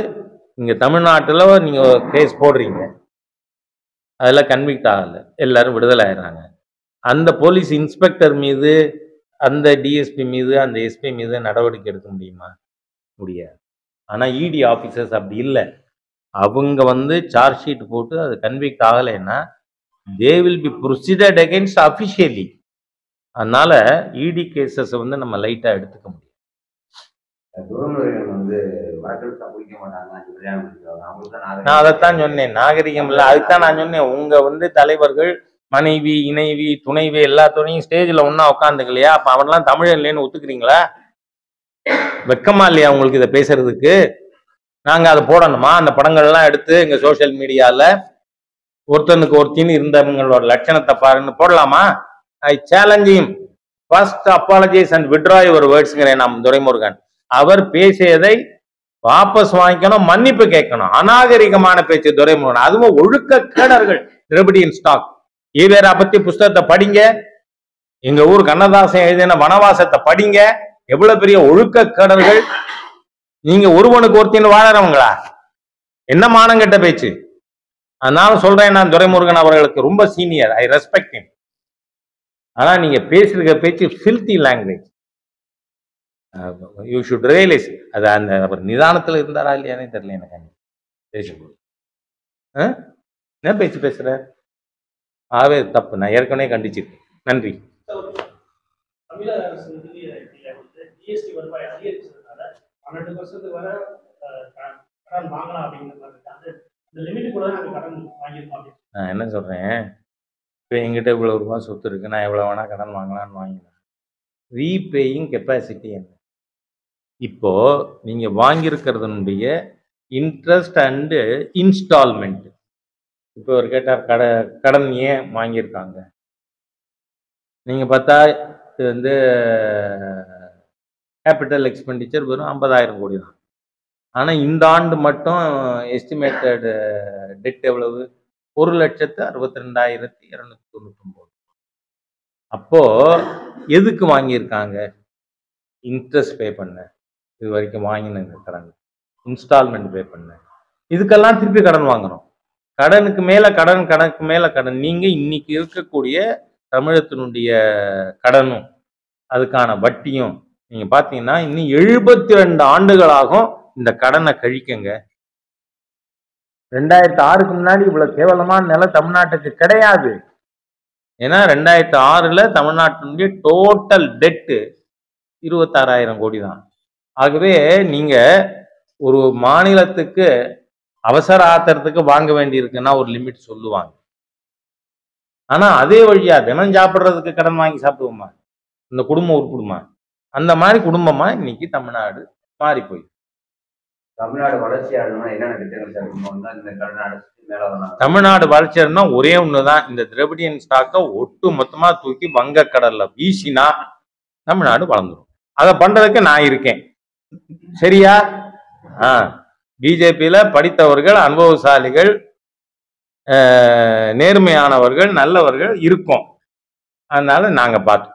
இங்க தமிழ்நாட்டில் நீங்க கேஸ் போடுறீங்க, அதுல கன்விக்ட் ஆகல, எல்லாரும் விடுதலை ஆயிடுறாங்க. அந்த போலீஸ் இன்ஸ்பெக்டர் மீது, அந்த டிஎஸ்பி மீது, அந்த எஸ்பி மீது நடவடிக்கை எடுக்க முடியுமா? முடியாது. ஆனா இடி ஆபீசர்ஸ் அப்படி இல்லை. அவங்க வந்து சார்ஜ் ஷீட் போட்டு அது கன்விக்ட் ஆகலைன்னா they will be proceeded against officially. அதனால இடி கேசஸ் வந்து நம்ம லைட்டா எடுத்துக்க முடியும். துரைமுருகன் வந்து வழக்கெடுத்தா பிடிக்க மாட்டாங்க, அவங்களுக்கு நான் அதைத்தான் சொன்னேன், நாகரிகம் இல்லை. அதுதான் நான் சொன்னேன், உங்க வந்து தலைவர்கள் மனைவி இணைவி துணைவி எல்லாத்தோடையும் ஸ்டேஜ்ல ஒன்னா உட்காந்துக்கலையா? அப்ப அவன்லாம் தமிழன் இல்லைன்னு ஒத்துக்கிறீங்களா? வெக்கமா இல்லையா உங்களுக்கு இதை பேசுறதுக்கு? நாங்க அதை போடணுமா? அந்த படங்கள்லாம் எடுத்து எங்க சோசியல் மீடியால ஒருத்தனுக்கு ஒருத்தின்னு இருந்தவங்களோட லட்சணத்தை பாருன்னு போடலாமா? I challenge him. First apologise and withdraw your வேர்ட்ஸ்ங்கிறேன் நாம் துரைமுருகன். அவர் பேசியதை வாபஸ் வாங்கிக்கணும், மன்னிப்பு கேட்கணும். அநாகரிகமான பேச்சு துரைமுருகன். அதுவும் ஒழுக்க கேடர்கள் திரவிடியன் ஸ்டாக். ஈவேரா பத்தி புஸ்தகத்தை படிங்க, எங்க ஊர் கண்ணதாசன் எழுதின வனவாசத்தை படிங்க. எவ்வளவு பெரிய ஒழுக்க கேடர்கள். நீங்க ஒருவனுக்கு ஒருத்தின்னு வாழறவங்களா? என்ன மானம் கெட்ட பேச்சு. அதனால சொல்றேன், நான் துரைமுருகன் அவர்களுக்கு ரொம்ப சீனியர், ஐ ரெஸ்பெக்ட் ஹிம். ஆனா நீங்க பேசுற பேச்சு filthy language. You should realise. அது அந்த அவர் நிதானத்துல இருந்தாரா இல்லையானே தெரியல எனக்கு. பேசும்போது என்ன பேச்சு பேசுற? ஆவே தப்பு. நான் ஏற்கனவே கண்டிச்சிருக்கேன். நன்றி. தமிழக அரசு ஜிஎஸ்டி வருவாய் அதிகரிச்சதுனால 12% வரை கடன் வாங்கலாம் அப்படிங்கிற மாதிரி அந்த லிமிட் கூட நாங்கள் கடன் வாங்கியிருக்கோம். நான் என்ன சொல்றேன், இப்போ எங்கிட்ட இவ்வளவு ரூபாய் சொத்து இருக்கு, நான் எவ்வளவு வேணா கடன் வாங்கலாம்னு வாங்கினேன். ரீபேயிங் கெப்பாசிட்டி என்ன? இப்போ நீங்க வாங்கியிருக்கிறதுனுடைய இன்ட்ரெஸ்ட் அண்டு இன்ஸ்டால்மெண்ட். இப்போ ஒரு கேட்டார் கடன் ஏன் வாங்கியிருக்காங்க? நீங்க பார்த்தா இது வந்து கேபிட்டல் எக்ஸ்பெண்டிச்சர் வெறும் 50,000 கோடி தான். ஆனால் இந்த ஆண்டு மட்டும் எஸ்டிமேட்டட் டெட் எவ்வளவு? 1,62,299. அப்போ எதுக்கு வாங்கியிருக்காங்க? இன்ட்ரெஸ்ட் பே பண்ண, இது வரைக்கும் வாங்கின கடன், இன்ஸ்டால்மெண்ட் பே பண்ண, இதுக்கெல்லாம் திருப்பி கடன் வாங்கணும். கடனுக்கு மேல கடன், கணக்கு மேல கடன். நீங்க இன்னைக்கு இருக்கக்கூடிய தமிழகத்தினுடைய கடனும் அதுக்கான வட்டியும் நீங்க பாத்தீங்கன்னா இன்னும் 72 ஆண்டுகளாகும் இந்த கடனை கழிக்கங்க. 2006க்கு முன்னாடி இவ்வளவு கேவலமான நிலை தமிழ்நாட்டுக்கு கிடையாது. ஏன்னா 2006ல் தமிழ்நாட்டினுடைய டோட்டல் டெட்டு 26,000 கோடி தான். ஆகவே நீங்க ஒரு மாநிலத்துக்கு அவசர ஆத்திரத்துக்கு வாங்க வேண்டி இருக்குன்னா ஒரு லிமிட் சொல்லுவாங்க. ஆனா அதே வழியா தினம் சாப்பிட்றதுக்கு கடன் வாங்கி சாப்பிடுவோமா? இந்த குடும்பம் உருப்பிடுமா? அந்த மாதிரி குடும்பமா இன்னைக்கு தமிழ்நாடு மாறி போய். தமிழ்நாடு வளர்ச்சி அடையணும்னா என்னென்ன திட்டங்கள் சார் இந்த கடன் அடைச்சிட்டு மேல? தமிழ்நாடு வளர்ச்சி அடையணும்னா ஒரே ஒண்ணுதான், இந்த திரவிடியன் ஸ்டாக்கை ஒட்டு மொத்தமா தூக்கி வங்கக்கடல்ல வீசினா தமிழ்நாடு வளர்ந்துடும். அதை பண்றதுக்கு நான் இருக்கேன். சரியா? பிஜேபியில படித்தவர்கள், அனுபவசாலிகள், நேர்மையானவர்கள், நல்லவர்கள் இருக்கோம். அதனால நாங்க பார்த்துக்கோம்.